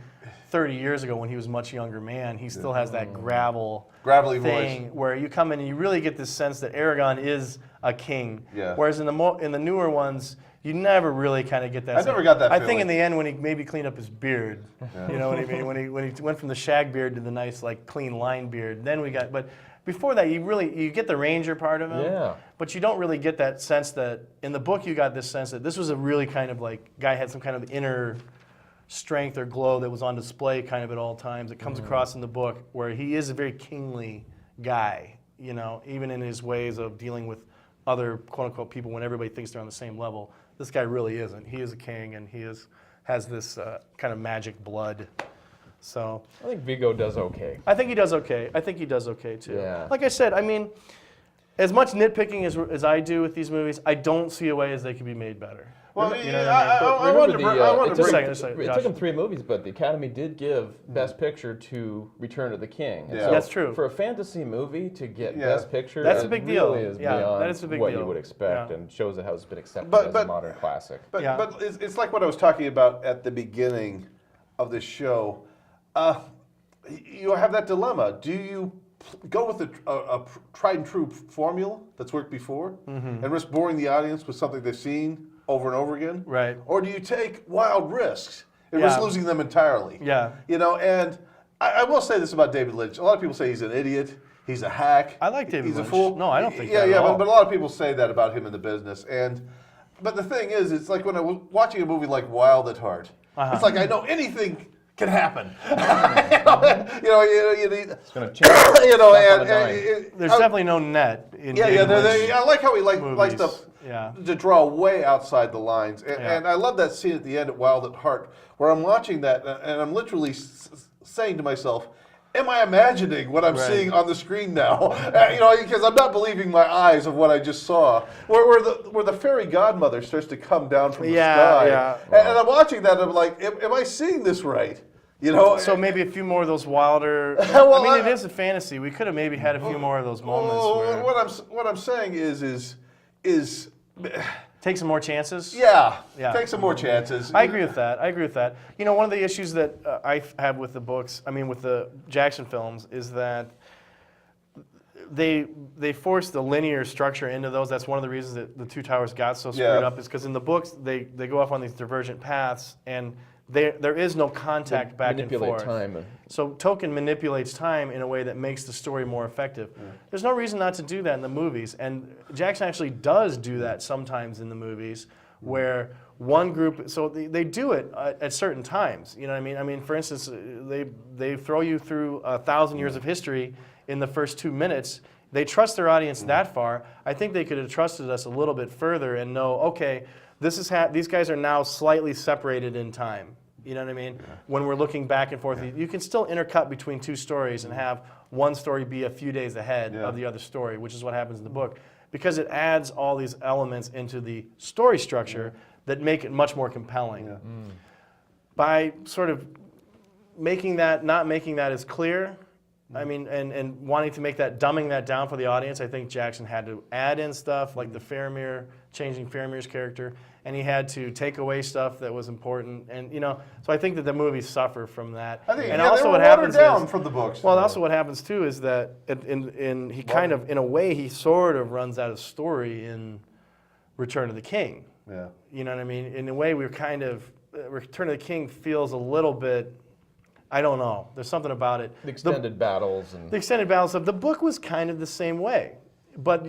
Speaker 2: 30 years ago when he was a much younger man, he still has that
Speaker 4: gravelly
Speaker 2: thing
Speaker 4: voice.
Speaker 2: where you come in and you really get this sense that Aragorn is a king.
Speaker 4: Yeah.
Speaker 2: Whereas in the newer ones, you never really kind of get that.
Speaker 4: I never got that
Speaker 2: I think
Speaker 4: feeling.
Speaker 2: in the end when he maybe cleaned up his beard, you know what I mean? When he went from the shag beard to the nice like clean line beard, then we got. But before that, you get the ranger part of him, but you don't really get that sense that in the book you got this sense that this was a really kind of like guy had some kind of inner strength or glow that was on display kind of at all times. It comes across in the book where he is a very kingly guy, you know, even in his ways of dealing with other quote-unquote people when everybody thinks they're on the same level. This guy really isn't. He is a king, and has this kind of magic blood. So
Speaker 3: I think Viggo does okay.
Speaker 2: I think he does okay. I think he does okay, too.
Speaker 3: Yeah.
Speaker 2: Like I said, I mean, as much nitpicking as I do with these movies, I don't see a way as they can be made better.
Speaker 4: Well,
Speaker 2: You know what I mean?
Speaker 4: I wanted to bring.
Speaker 2: Just a second,
Speaker 3: It
Speaker 2: Josh.
Speaker 3: took him 3 movies, but the Academy did give Best Picture to Return of the King. And
Speaker 4: Yeah.
Speaker 3: so
Speaker 2: That's true.
Speaker 3: For a fantasy movie to get
Speaker 4: Yeah.
Speaker 3: Best Picture,
Speaker 2: That's a
Speaker 3: it
Speaker 2: big deal.
Speaker 3: really is
Speaker 2: Yeah,
Speaker 3: beyond
Speaker 2: that is a big
Speaker 3: what
Speaker 2: deal.
Speaker 3: you would expect,
Speaker 2: Yeah.
Speaker 3: and shows it how it's been accepted
Speaker 4: But-
Speaker 3: as
Speaker 4: but-
Speaker 3: a modern classic.
Speaker 4: But
Speaker 2: Yeah.
Speaker 4: but it's like what I was talking about at the beginning of this show. You have that dilemma. Do you go with a tried and true formula that's worked before and risk boring the audience with something they've seen over and over again?
Speaker 2: Right.
Speaker 4: Or do you take wild risks and risk
Speaker 2: Yeah.
Speaker 4: losing them entirely?
Speaker 2: Yeah.
Speaker 4: You know, and I will say this about David Lynch. A lot of people say he's an idiot. He's a hack.
Speaker 2: I like David
Speaker 4: He's
Speaker 2: Lynch.
Speaker 4: a fool.
Speaker 2: No, I don't think
Speaker 4: yeah,
Speaker 2: that at
Speaker 4: yeah,
Speaker 2: all.
Speaker 4: but a lot of people say that about him in the business. But the thing is, it's like when I was watching a movie like Wild at Heart. It's like I know anything can happen.
Speaker 3: It's going to change.
Speaker 4: You know,
Speaker 2: There's definitely no net in
Speaker 4: yeah,
Speaker 2: David Lynch
Speaker 4: I like how he likes
Speaker 2: movies.
Speaker 4: to draw way outside the lines,
Speaker 2: Yeah.
Speaker 4: and I love that scene at the end at Wild at Heart, where I'm watching that and I'm literally saying to myself, am I imagining what I'm seeing on the screen now? Because I'm not believing my eyes of what I just saw. Where the fairy godmother starts to come down from the sky.
Speaker 2: Yeah.
Speaker 4: And I'm watching that and I'm like, am I seeing this right? You know?
Speaker 2: So maybe a few more of those wilder.
Speaker 4: Well,
Speaker 2: I mean, it is a fantasy. We could have maybe had a few more of those moments where
Speaker 4: What I'm saying is
Speaker 2: take some more chances.
Speaker 4: yeah,
Speaker 2: Yeah.
Speaker 4: take some more chances.
Speaker 2: I agree with that. You know, one of the issues that I have with the books, with the Jackson films, is that they force the linear structure into those. That's one of the reasons that the Two Towers got so screwed up, is because in the books they go off on these divergent paths, and there is no contact back and forth.
Speaker 3: Manipulate time.
Speaker 2: So Tolkien manipulates time in a way that makes the story more effective. There's no reason not to do that in the movies, and Jackson actually does do that sometimes in the movies, where one group, so they do it at certain times. You know what I mean? For instance, they throw you through 1,000 years of history in the first 2 minutes. They trust their audience that far. I think they could have trusted us a little bit further and know, okay, these guys are now slightly separated in time. You know what I mean? Yeah. When we're looking back and forth, you can still intercut between 2 stories and have one story be a few days ahead of the other story, which is what happens in the book. because it adds all these elements into the story structure that make it much more compelling.
Speaker 4: Yeah.
Speaker 2: By sort of making that, not making that as clear, I mean, and wanting to make that, dumbing that down for the audience, I think Jackson had to add in stuff like the Faramir, changing Faramir's character, and he had to take away stuff that was important, and so I think that the movies suffer from that.
Speaker 4: I think
Speaker 2: and
Speaker 4: they
Speaker 2: also
Speaker 4: were
Speaker 2: what
Speaker 4: watered
Speaker 2: happens
Speaker 4: down
Speaker 2: is,
Speaker 4: from the books.
Speaker 2: well, also what happens too is that he kind of, in a way, he sort of runs out of story in Return of the King.
Speaker 4: Yeah.
Speaker 2: You know what I mean? In a way, we're kind of, Return of the King feels a little bit, I don't know. There's something about it.
Speaker 3: The extended battles and
Speaker 2: The extended battles of the book was kind of the same way. But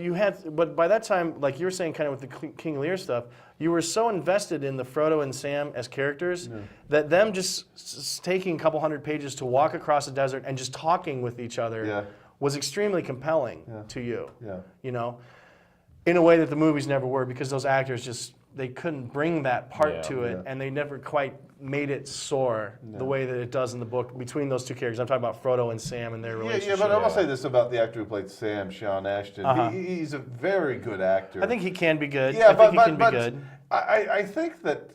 Speaker 2: but by that time, like you were saying kind of with the King Lear stuff, you were so invested in the Frodo and Sam as characters that them just taking a couple hundred pages to walk across the desert and just talking with each other was extremely compelling to you.
Speaker 4: Yeah.
Speaker 2: You know, in a way that the movies never were, because those actors just, they couldn't bring that part to it, and they never quite made it soar the way that it does in the book between those two characters. I'm talking about Frodo and Sam and their relationship.
Speaker 4: Yeah, but I will say this about the actor who played Sam, Sean Ashton. He's a very good actor.
Speaker 2: I think he can be good.
Speaker 4: Yeah,
Speaker 2: I think he can be good.
Speaker 4: I think that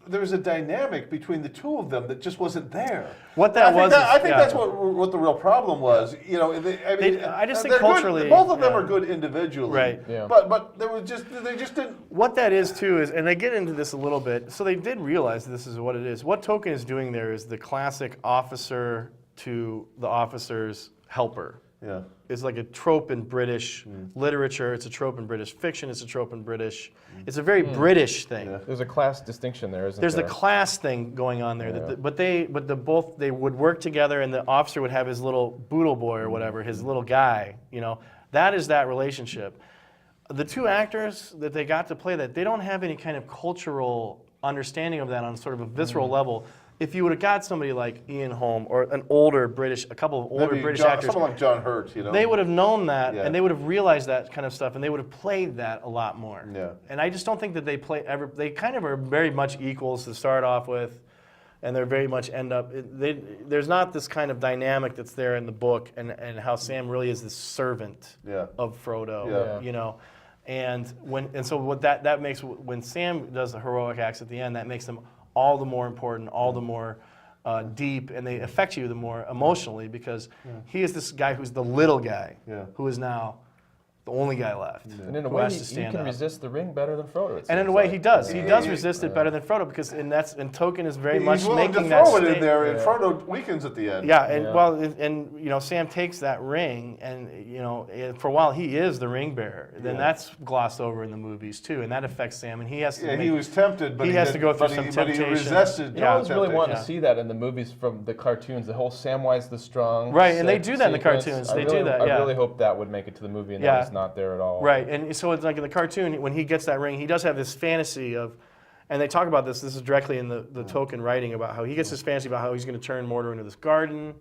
Speaker 4: there was a dynamic between the two of them that just wasn't there.
Speaker 2: What that was,
Speaker 4: I think that's what the real problem was. You know,
Speaker 2: I just think
Speaker 4: they're
Speaker 2: culturally,
Speaker 4: good, both of them are good individually,
Speaker 2: right?
Speaker 3: Yeah.
Speaker 4: But they just didn't.
Speaker 2: What that is too is, and they get into this a little bit. So they did realize this is what it is. What Tolkien is doing there is the classic officer to the officer's helper.
Speaker 4: Yeah.
Speaker 2: It's like a trope in British literature. It's a trope in British fiction. It's a trope in British. It's a very British thing.
Speaker 4: Yeah.
Speaker 3: there's a class distinction there, isn't
Speaker 2: There's
Speaker 3: there?
Speaker 2: the class thing going on there.
Speaker 3: Yeah.
Speaker 2: But they would work together, and the officer would have his little boodle boy or whatever, his little guy. You know, that is that relationship. The two actors that they got to play that, they don't have any kind of cultural understanding of that on sort of a visceral level. If you would have got somebody like Ian Holm or a couple of older British actors,
Speaker 4: someone like John Hurt,
Speaker 2: they would have known that,
Speaker 4: Yeah.
Speaker 2: and they would have realized that kind of stuff, and they would have played that a lot more.
Speaker 4: Yeah.
Speaker 2: And I just don't think that they kind of are very much equals to start off with, and they're very much end up. There's not this kind of dynamic that's there in the book, and how Sam really is this servant of Frodo.
Speaker 4: Yeah.
Speaker 2: You know. And so what that makes, when Sam does the heroic acts at the end, that makes them all the more important, all the more deep, and they affect you the more emotionally, because he is this guy who's the little guy who is now the only guy left.
Speaker 3: And in a
Speaker 2: who
Speaker 3: way,
Speaker 2: has to
Speaker 3: he
Speaker 2: stand
Speaker 3: can
Speaker 2: up.
Speaker 3: resist the ring better than Frodo.
Speaker 2: And in a way, he does. He does resist it better than Frodo, because and Tolkien is very much
Speaker 4: He's willing
Speaker 2: making
Speaker 4: to
Speaker 2: that
Speaker 4: throw it in
Speaker 2: state-
Speaker 4: there, and Frodo weakens at the end.
Speaker 2: Yeah, and you know, Sam takes that ring, and you know, for a while he is the ring bearer. Then that's glossed over in the movies too, and that affects Sam, and he has to.
Speaker 4: He was tempted, but
Speaker 2: he has to go through
Speaker 4: but
Speaker 2: some
Speaker 4: he
Speaker 2: temptation.
Speaker 4: resisted.
Speaker 3: I was really wanting
Speaker 2: Yeah.
Speaker 3: to see that in the movies from the cartoons, the whole Samwise the Strong.
Speaker 2: Right, and they do that in the
Speaker 3: sequence.
Speaker 2: cartoons.
Speaker 3: I
Speaker 2: They
Speaker 3: really-
Speaker 2: do that,
Speaker 3: I
Speaker 2: yeah.
Speaker 3: really hope that would make it to the movie, and
Speaker 2: Yeah.
Speaker 3: that it's not there at all.
Speaker 2: Right, and so it's like in the cartoon, when he gets that ring, he does have this fantasy of, and they talk about this is directly in the Tolkien writing about how he gets this fantasy about how he's going to turn Mordor into this garden.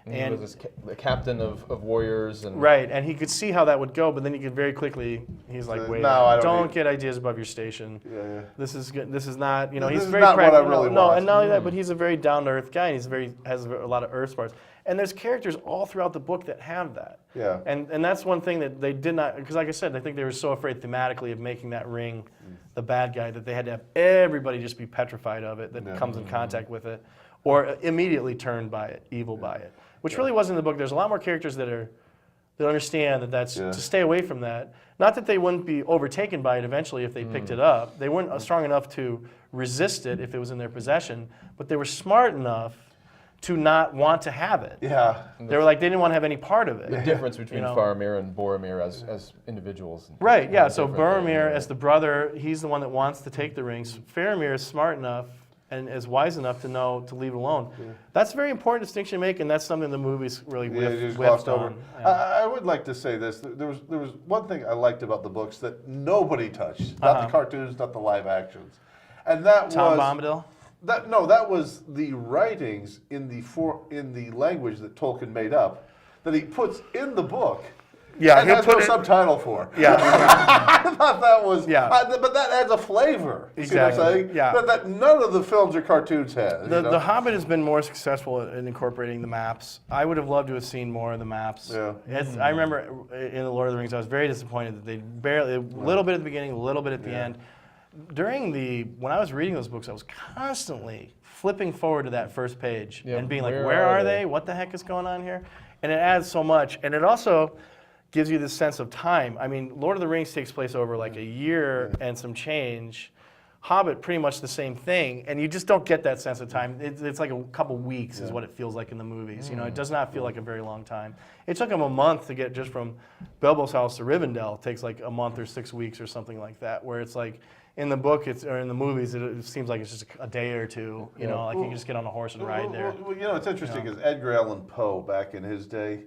Speaker 3: And he was this the captain of warriors. And
Speaker 2: Right, and he could see how that would go, but then he could very quickly, he's like, wait,
Speaker 4: No, I don't
Speaker 2: don't
Speaker 4: need-
Speaker 2: get ideas above your station.
Speaker 4: Yeah.
Speaker 2: This is good. This is not, you know,
Speaker 4: This
Speaker 2: he's
Speaker 4: is
Speaker 2: very
Speaker 4: not what I
Speaker 2: practical.
Speaker 4: really
Speaker 2: No,
Speaker 4: want.
Speaker 2: and not only that, but he's a very down-to-earth guy, and has a lot of earth smarts. And there's characters all throughout the book that have that.
Speaker 4: Yeah.
Speaker 2: And that's one thing that they did not, because like I said, I think they were so afraid thematically of making that ring the bad guy that they had to have everybody just be petrified of it that comes in contact with it, or immediately turned by it, evil by it, which really wasn't in the book. There's a lot more characters that understand that that's to stay away from that. Not that they wouldn't be overtaken by it eventually if they picked it up. They weren't strong enough to resist it if it was in their possession, but they were smart enough to not want to have it.
Speaker 4: Yeah.
Speaker 2: They were like, they didn't want to have any part of it.
Speaker 3: the difference between
Speaker 2: know.
Speaker 3: Faramir and Boromir as individuals.
Speaker 2: Right, yeah.
Speaker 3: How
Speaker 2: So
Speaker 3: different they
Speaker 2: Boromir,
Speaker 3: are.
Speaker 2: as the brother, he's the one that wants to take the rings. Faramir is smart enough and is wise enough to know to leave it alone. That's a very important distinction to make, and that's something the movies really
Speaker 4: just
Speaker 2: whiffed
Speaker 4: glossed over.
Speaker 2: on. Yeah.
Speaker 4: I would like to say this. There was one thing I liked about the books that nobody touched. Not the cartoons, not the live actions. And that
Speaker 2: Tom
Speaker 4: was
Speaker 2: Bombadil?
Speaker 4: that was the writings in the language that Tolkien made up that he puts in the book
Speaker 2: Yeah,
Speaker 4: and
Speaker 2: he'll
Speaker 4: has
Speaker 2: put
Speaker 4: no
Speaker 2: it-
Speaker 4: subtitle for.
Speaker 2: Yeah.
Speaker 4: I thought that was,
Speaker 2: Yeah.
Speaker 4: but that adds a flavor. You see what I'm
Speaker 2: Exactly,
Speaker 4: saying?
Speaker 2: yeah.
Speaker 4: That none of the films or cartoons had.
Speaker 2: The,
Speaker 4: you know?
Speaker 2: the Hobbit has been more successful in incorporating the maps. I would have loved to have seen more of the maps.
Speaker 4: Yeah.
Speaker 2: I remember in The Lord of the Rings, I was very disappointed that they barely, a little bit at the beginning, a little bit at the end. When I was reading those books, I was constantly flipping forward to that first page
Speaker 3: Yeah,
Speaker 2: and being like,
Speaker 3: where
Speaker 2: where
Speaker 3: are
Speaker 2: are
Speaker 3: they?
Speaker 2: they? What the heck is going on here? And it adds so much. And it also gives you this sense of time. I mean, Lord of the Rings takes place over like a year and some change. Hobbit, pretty much the same thing, and you just don't get that sense of time. It's like a couple weeks is what it feels like in the movies. You know, it does not feel like a very long time. It took them a month to get just from Bilbo's house to Rivendell. It takes like a month or 6 weeks or something like that, where it's like in the book or in the movies, it seems like it's just a day or two. You know, like you can just get on a horse and ride there.
Speaker 4: Well, you know, it's interesting because Edgar Allan Poe, back in his day,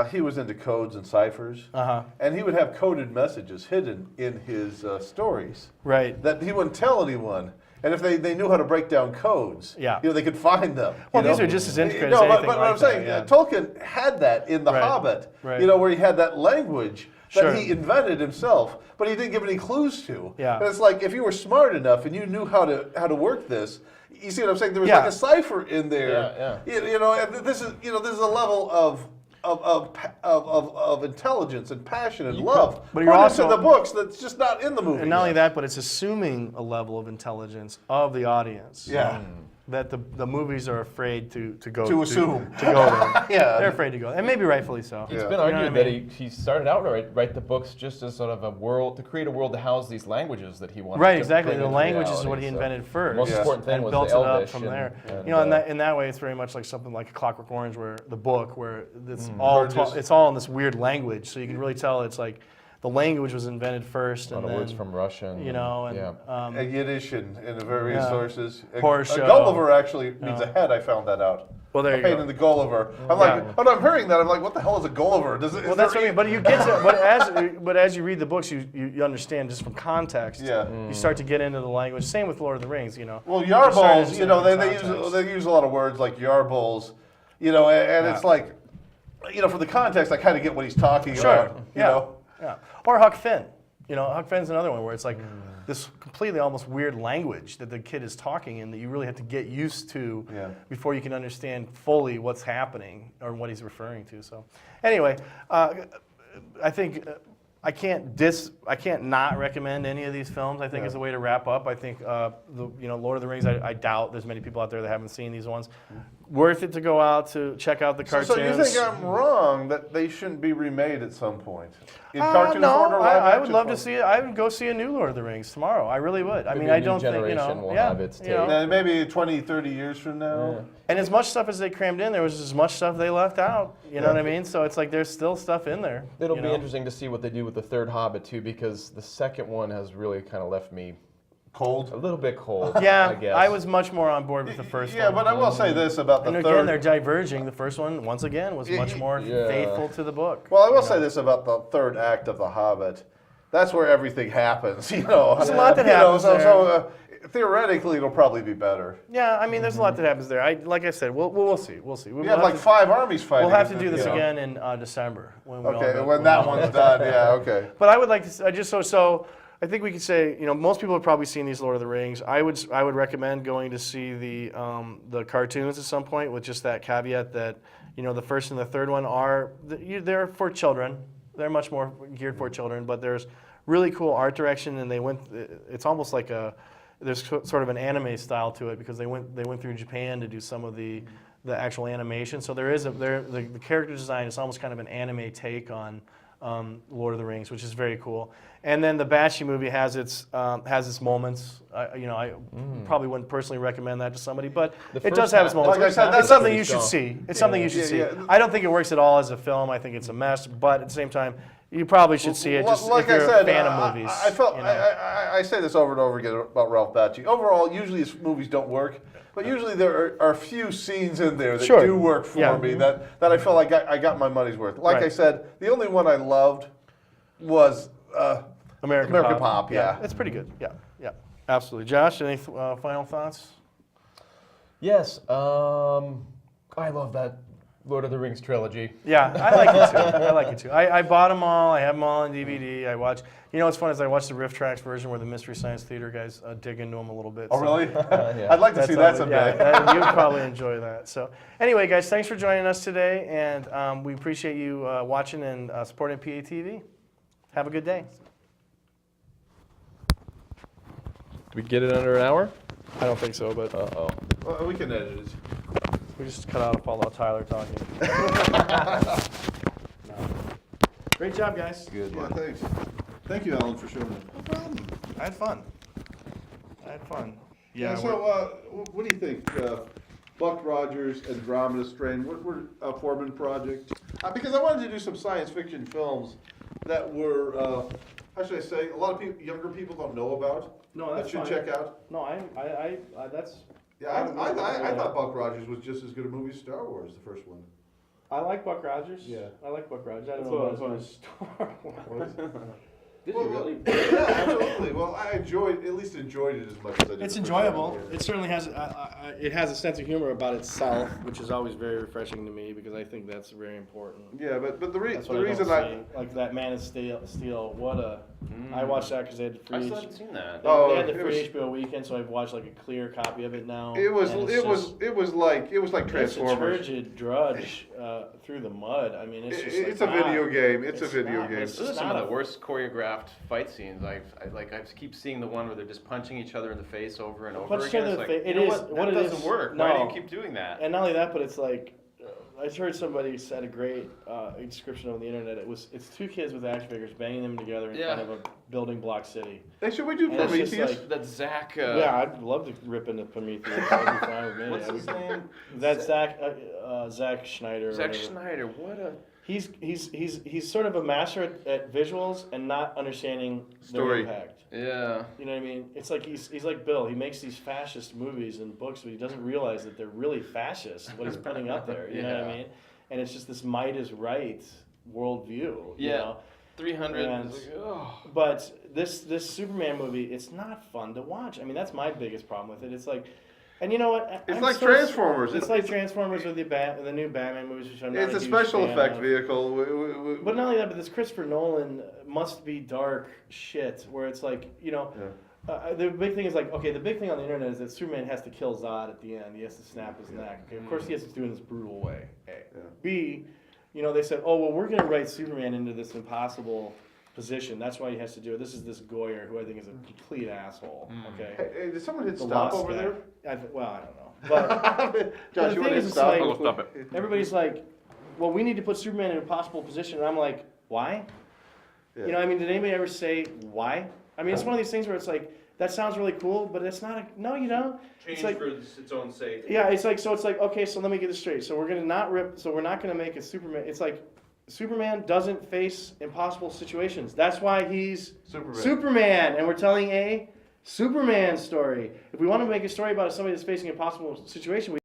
Speaker 4: he was into codes and ciphers, and he would have coded messages hidden in his stories
Speaker 2: Right.
Speaker 4: that he wouldn't tell anyone. And if they knew how to break down codes,
Speaker 2: Yeah.
Speaker 4: you know, they could find them.
Speaker 2: Well,
Speaker 4: you
Speaker 2: these
Speaker 4: know?
Speaker 2: are just as intricate
Speaker 4: No,
Speaker 2: as
Speaker 4: but
Speaker 2: anything
Speaker 4: what
Speaker 2: like
Speaker 4: I'm saying,
Speaker 2: that, yeah.
Speaker 4: Tolkien had that in The
Speaker 2: Right.
Speaker 4: Hobbit,
Speaker 2: Right.
Speaker 4: you know, where he had that language that
Speaker 2: Sure.
Speaker 4: he invented himself, but he didn't give any clues to.
Speaker 2: Yeah.
Speaker 4: And it's like, if you were smart enough and you knew how to work this, you see what I'm saying? There was
Speaker 2: Yeah.
Speaker 4: like a cipher in there.
Speaker 3: Yeah,
Speaker 4: You know, and this is a level of intelligence and passion and love.
Speaker 2: But you're
Speaker 4: put
Speaker 2: also-
Speaker 4: into the books that's just not in the movies.
Speaker 2: And not only that, but it's assuming a level of intelligence of the audience.
Speaker 4: Yeah.
Speaker 2: That the movies are afraid to go
Speaker 4: To assume.
Speaker 2: to go there.
Speaker 4: Yeah.
Speaker 2: They're afraid to go, and maybe rightfully so.
Speaker 3: It's
Speaker 4: Yeah.
Speaker 3: been
Speaker 2: You know
Speaker 3: argued
Speaker 2: what I
Speaker 3: that he started out to write the books just as sort of a world, to create a world to house these languages that he wanted
Speaker 2: Right,
Speaker 3: to
Speaker 2: exactly.
Speaker 3: bring
Speaker 2: The
Speaker 3: into
Speaker 2: language is
Speaker 3: reality,
Speaker 2: what he
Speaker 3: so
Speaker 2: invented first.
Speaker 3: The most
Speaker 4: Yeah.
Speaker 3: important thing
Speaker 2: and
Speaker 3: was
Speaker 2: built
Speaker 3: the
Speaker 2: it up
Speaker 3: Elvish
Speaker 2: from there.
Speaker 3: and,
Speaker 2: You know, in that way, it's very much like something like Clockwork Orange, where the book, where it's
Speaker 4: Or just-
Speaker 2: it's all in this weird language, so you can really tell it's like the language was invented first,
Speaker 3: a lot
Speaker 2: and
Speaker 3: of words
Speaker 2: then
Speaker 3: from Russian.
Speaker 2: you know, and
Speaker 3: yeah.
Speaker 4: And Yiddish in the various
Speaker 2: Yeah.
Speaker 4: sources.
Speaker 2: Porsche.
Speaker 4: A Gulliver actually means a head. I found that out.
Speaker 2: Well, there
Speaker 4: a
Speaker 2: you
Speaker 4: pain
Speaker 2: go.
Speaker 4: in the Gulliver. I'm like, when I'm hearing that, I'm like, what the hell is a Gulliver?
Speaker 2: Well, that's what I mean. But you get to, but as you read the books, you understand just from context.
Speaker 4: Yeah.
Speaker 2: You start to get into the language. Same with Lord of the Rings, you know.
Speaker 4: Well,
Speaker 2: You start to
Speaker 4: yarbles,
Speaker 2: understand
Speaker 4: you know,
Speaker 2: the
Speaker 4: they
Speaker 2: context.
Speaker 4: use a lot of words like yarbles, you know, and it's
Speaker 2: Yeah.
Speaker 4: like, you know, from the context, I kind of get what he's talking
Speaker 2: Sure.
Speaker 4: about. You
Speaker 2: Yeah.
Speaker 4: know.
Speaker 2: Yeah. Or Huck Finn. You know, Huck Finn's another one where it's like this completely almost weird language that the kid is talking in that you really have to get used to
Speaker 4: Yeah.
Speaker 2: before you can understand fully what's happening or what he's referring to. So, anyway, I think I can't not recommend any of these films. I think
Speaker 4: Yeah.
Speaker 2: is a way to wrap up. I think Lord of the Rings. I doubt there's many people out there that haven't seen these ones. Worth it to go out to check out the cartoons.
Speaker 4: So you think I'm wrong that they shouldn't be remade at some point? In cartoon
Speaker 2: no,
Speaker 4: form or live
Speaker 2: I would
Speaker 4: action
Speaker 2: love to
Speaker 4: form?
Speaker 2: see it. I would go see a new Lord of the Rings tomorrow. I really would. I
Speaker 3: Maybe
Speaker 2: mean,
Speaker 3: a
Speaker 2: I
Speaker 3: new
Speaker 2: don't think,
Speaker 3: generation will
Speaker 2: yeah,
Speaker 3: have its
Speaker 2: you know.
Speaker 3: take.
Speaker 4: Now, maybe 20, 30 years from now.
Speaker 2: And as much stuff as they crammed in, there was as much stuff they left out. You know what I mean? So it's like there's still stuff in there.
Speaker 3: It'll
Speaker 2: you
Speaker 3: be
Speaker 2: know?
Speaker 3: interesting to see what they do with the third Hobbit too, because the second one has really kind of left me a
Speaker 4: Cold.
Speaker 3: little bit cold.
Speaker 2: Yeah,
Speaker 3: I guess.
Speaker 2: I was much more on board with the first
Speaker 4: Yeah,
Speaker 2: one.
Speaker 4: but I will say this about the
Speaker 2: And
Speaker 4: third.
Speaker 2: again, they're diverging. The first one, once again, was much more
Speaker 3: Yeah.
Speaker 2: faithful to the book.
Speaker 4: Well, I will say this about the third act of The Hobbit. That's where everything happens, you know.
Speaker 2: There's a lot that
Speaker 4: You know,
Speaker 2: happens
Speaker 4: so,
Speaker 2: there.
Speaker 4: so theoretically, it'll probably be better.
Speaker 2: Yeah, I mean, there's a lot that happens there. Like I said, we'll see. We'll see.
Speaker 4: We have like 5 armies fighting.
Speaker 2: We'll have to
Speaker 4: isn't
Speaker 2: do
Speaker 4: it,
Speaker 2: this
Speaker 4: you know?
Speaker 2: again in December. When we all
Speaker 4: Okay,
Speaker 2: go-
Speaker 4: when that one's done, yeah, okay.
Speaker 2: But I would like to. I just so. I think we could say, you know, most people have probably seen these Lord of the Rings. I would recommend going to see the cartoons at some point, with just that caveat that, you know, the first and the third one they're for children. They're much more geared for children, but there's really cool art direction, and it's almost like there's sort of an anime style to it, because they went through Japan to do some of the actual animation. So the character design is almost kind of an anime take on Lord of the Rings, which is very cool. And then the Bakshi movie has its moments. I probably wouldn't personally recommend that to somebody, but it
Speaker 3: first
Speaker 2: does have its
Speaker 3: half-
Speaker 2: moments.
Speaker 4: like I said,
Speaker 2: it's
Speaker 4: that's
Speaker 2: something
Speaker 3: pretty
Speaker 2: you should
Speaker 3: strong.
Speaker 2: see. It's something you should
Speaker 4: Yeah,
Speaker 2: see.
Speaker 4: yeah.
Speaker 2: I don't think it works at all as a film. I think it's a mess, but at the same time, you probably should see it just
Speaker 4: like
Speaker 2: if you're
Speaker 4: I said,
Speaker 2: a fan of movies.
Speaker 4: I felt
Speaker 2: you know.
Speaker 4: I say this over and over again about Ralph Bakshi. Overall, usually his movies don't work, but usually there are a few scenes in there that
Speaker 2: Sure.
Speaker 4: do work for
Speaker 2: Yeah.
Speaker 4: me that I felt like I got my money's worth. Like I
Speaker 2: Right.
Speaker 4: said, the only one I loved was
Speaker 2: American
Speaker 4: Pop, yeah.
Speaker 2: It's pretty good. Yeah, absolutely. Josh, any final thoughts?
Speaker 3: Yes, I love that Lord of the Rings trilogy.
Speaker 2: Yeah, I like it too. I like it too. I bought them all. I have them all on DVD. I watch. You know what's fun is I watched the Riff Tracks version where the Mystery Science Theater guys dig into them a little bit.
Speaker 4: Oh,
Speaker 2: so
Speaker 4: really?
Speaker 3: Yeah.
Speaker 4: I'd like to see that
Speaker 2: all-
Speaker 4: someday.
Speaker 2: Yeah, you'd probably enjoy that. So anyway, guys, thanks for joining us today, and we appreciate you watching and supporting PATV. Have a good day.
Speaker 3: Did we get it under an hour?
Speaker 2: I don't think so, but
Speaker 3: Uh-oh.
Speaker 4: Well, we can edit it.
Speaker 2: we just cut out all Tyler talking. No. Great job, guys.
Speaker 3: Good
Speaker 4: Yeah,
Speaker 3: one.
Speaker 4: thanks. Thank you, Alan, for showing up. No problem.
Speaker 2: I had fun.
Speaker 4: Yeah, so what do you think? Buck Rogers, Andromeda Strain, what were a Foreman project? Because I wanted to do some science fiction films that were, how should I say, a lot of people, younger people don't know about.
Speaker 2: No, that's
Speaker 4: that should
Speaker 2: fine.
Speaker 4: check out.
Speaker 2: No, I that's.
Speaker 4: Yeah, I thought Buck Rogers was just as good a movie as Star Wars, the first one.
Speaker 2: I like Buck Rogers.
Speaker 4: Yeah.
Speaker 2: I like Buck Rogers. I don't
Speaker 3: That's
Speaker 2: know
Speaker 3: what
Speaker 2: about
Speaker 3: I
Speaker 2: his Star Wars.
Speaker 3: Did
Speaker 4: Well,
Speaker 3: you really?
Speaker 4: Yeah, absolutely. Well, I enjoyed it as much as I did.
Speaker 2: It's
Speaker 4: the first
Speaker 2: enjoyable.
Speaker 4: one.
Speaker 2: It certainly has. It has a sense of humor about itself, which is always very refreshing to me because I think that's very important.
Speaker 4: Yeah, but the
Speaker 2: That's what
Speaker 4: reason
Speaker 2: I don't see. Like that Man of Steel. What a. I watched that because they had the free.
Speaker 3: I still haven't seen that.
Speaker 4: Oh,
Speaker 2: they had the
Speaker 4: it
Speaker 2: free
Speaker 4: was-
Speaker 2: HBO weekend, so I've watched like a clear copy of it now.
Speaker 4: it was
Speaker 2: and it's
Speaker 4: like
Speaker 2: It's a
Speaker 4: Transformers.
Speaker 2: turgid drudge through the mud. I mean, it's just.
Speaker 4: It's
Speaker 2: like
Speaker 4: a video
Speaker 2: not-
Speaker 4: game. It's a
Speaker 2: it's
Speaker 4: video
Speaker 2: not,
Speaker 4: game.
Speaker 2: it's
Speaker 3: Those are
Speaker 2: just
Speaker 3: some of
Speaker 2: not
Speaker 3: the worst choreographed fight scenes. I keep seeing the one where they're just punching each other in the face over and over
Speaker 2: Punch each
Speaker 3: again.
Speaker 2: other
Speaker 3: It's
Speaker 2: in
Speaker 3: like,
Speaker 2: the fa- it
Speaker 3: you know
Speaker 2: is-
Speaker 3: what?
Speaker 2: what
Speaker 3: That
Speaker 2: it
Speaker 3: doesn't
Speaker 2: is-
Speaker 3: work. Why do you
Speaker 2: no.
Speaker 3: keep doing that?
Speaker 2: And not only that, but it's like, I heard somebody said a great description on the internet. It's two kids with action figures banging them together in
Speaker 3: Yeah.
Speaker 2: front of a building block city.
Speaker 4: Hey, should we do
Speaker 2: And it's just
Speaker 4: Prometheus?
Speaker 2: like-
Speaker 3: That Zach.
Speaker 2: Yeah, I'd love to rip into Prometheus. That'd be fine with me.
Speaker 3: What's his name?
Speaker 2: That's Zack Schneider. or
Speaker 3: Zach
Speaker 2: whatever.
Speaker 3: Schneider. What a.
Speaker 2: He's sort of a master at visuals and not understanding
Speaker 4: Story.
Speaker 2: their impact.
Speaker 3: Yeah.
Speaker 2: You know what I mean? It's like he's like Bill. He makes these fascist movies and books, but he doesn't realize that they're really fascist. What he's putting up there, you know what I
Speaker 3: Yeah.
Speaker 2: mean? And it's just this might is right worldview. You
Speaker 3: Yeah.
Speaker 2: know?
Speaker 3: 300.
Speaker 2: And-
Speaker 3: It's like, oh.
Speaker 2: But this Superman movie, it's not fun to watch. I mean, that's my biggest problem with it. It's like, and you know what?
Speaker 4: It's
Speaker 2: I'm
Speaker 4: like
Speaker 2: so-
Speaker 4: Transformers.
Speaker 2: It's like Transformers with the new Batman movies, which I'm not
Speaker 4: It's a
Speaker 2: huge
Speaker 4: special
Speaker 2: fan
Speaker 4: effect
Speaker 2: of.
Speaker 4: vehicle.
Speaker 2: But not only that, but this Christopher Nolan must be dark shit, where it's like, you know, the big thing is like, okay, the big thing on the internet is that Superman has to kill Zod at the end. He has to snap his neck. Okay, of course, he has to do it in this brutal way. A.
Speaker 4: Yeah.
Speaker 2: B, you know, they said, oh, well, we're going to write Superman into this impossible position. That's why he has to do it. This is this Goyer, who I think is a complete asshole. Okay.
Speaker 4: Hey, did someone hit
Speaker 2: The
Speaker 4: stop
Speaker 2: Lost
Speaker 4: over
Speaker 2: guy.
Speaker 4: there?
Speaker 2: Well, I don't know. But
Speaker 4: Josh,
Speaker 2: the
Speaker 4: you want
Speaker 2: thing
Speaker 4: to
Speaker 2: is,
Speaker 4: hit
Speaker 2: it's
Speaker 4: stop?
Speaker 2: like-
Speaker 3: I'll stop it.
Speaker 2: everybody's like, well, we need to put Superman in a possible position. And I'm like, why?
Speaker 4: Yeah.
Speaker 2: You know, I mean, did anybody ever say why? I mean, it's one of these things where it's like, that sounds really cool, but it's not. No, you know.
Speaker 3: Change
Speaker 2: It's like,
Speaker 3: for its own sake.
Speaker 2: yeah, it's like okay, so let me get this straight. So we're gonna not rip. So we're not gonna make a Superman. It's like Superman doesn't face impossible situations. That's why he's Superman, and we're telling a Superman story. If we want to make a story about somebody that's facing an impossible situation,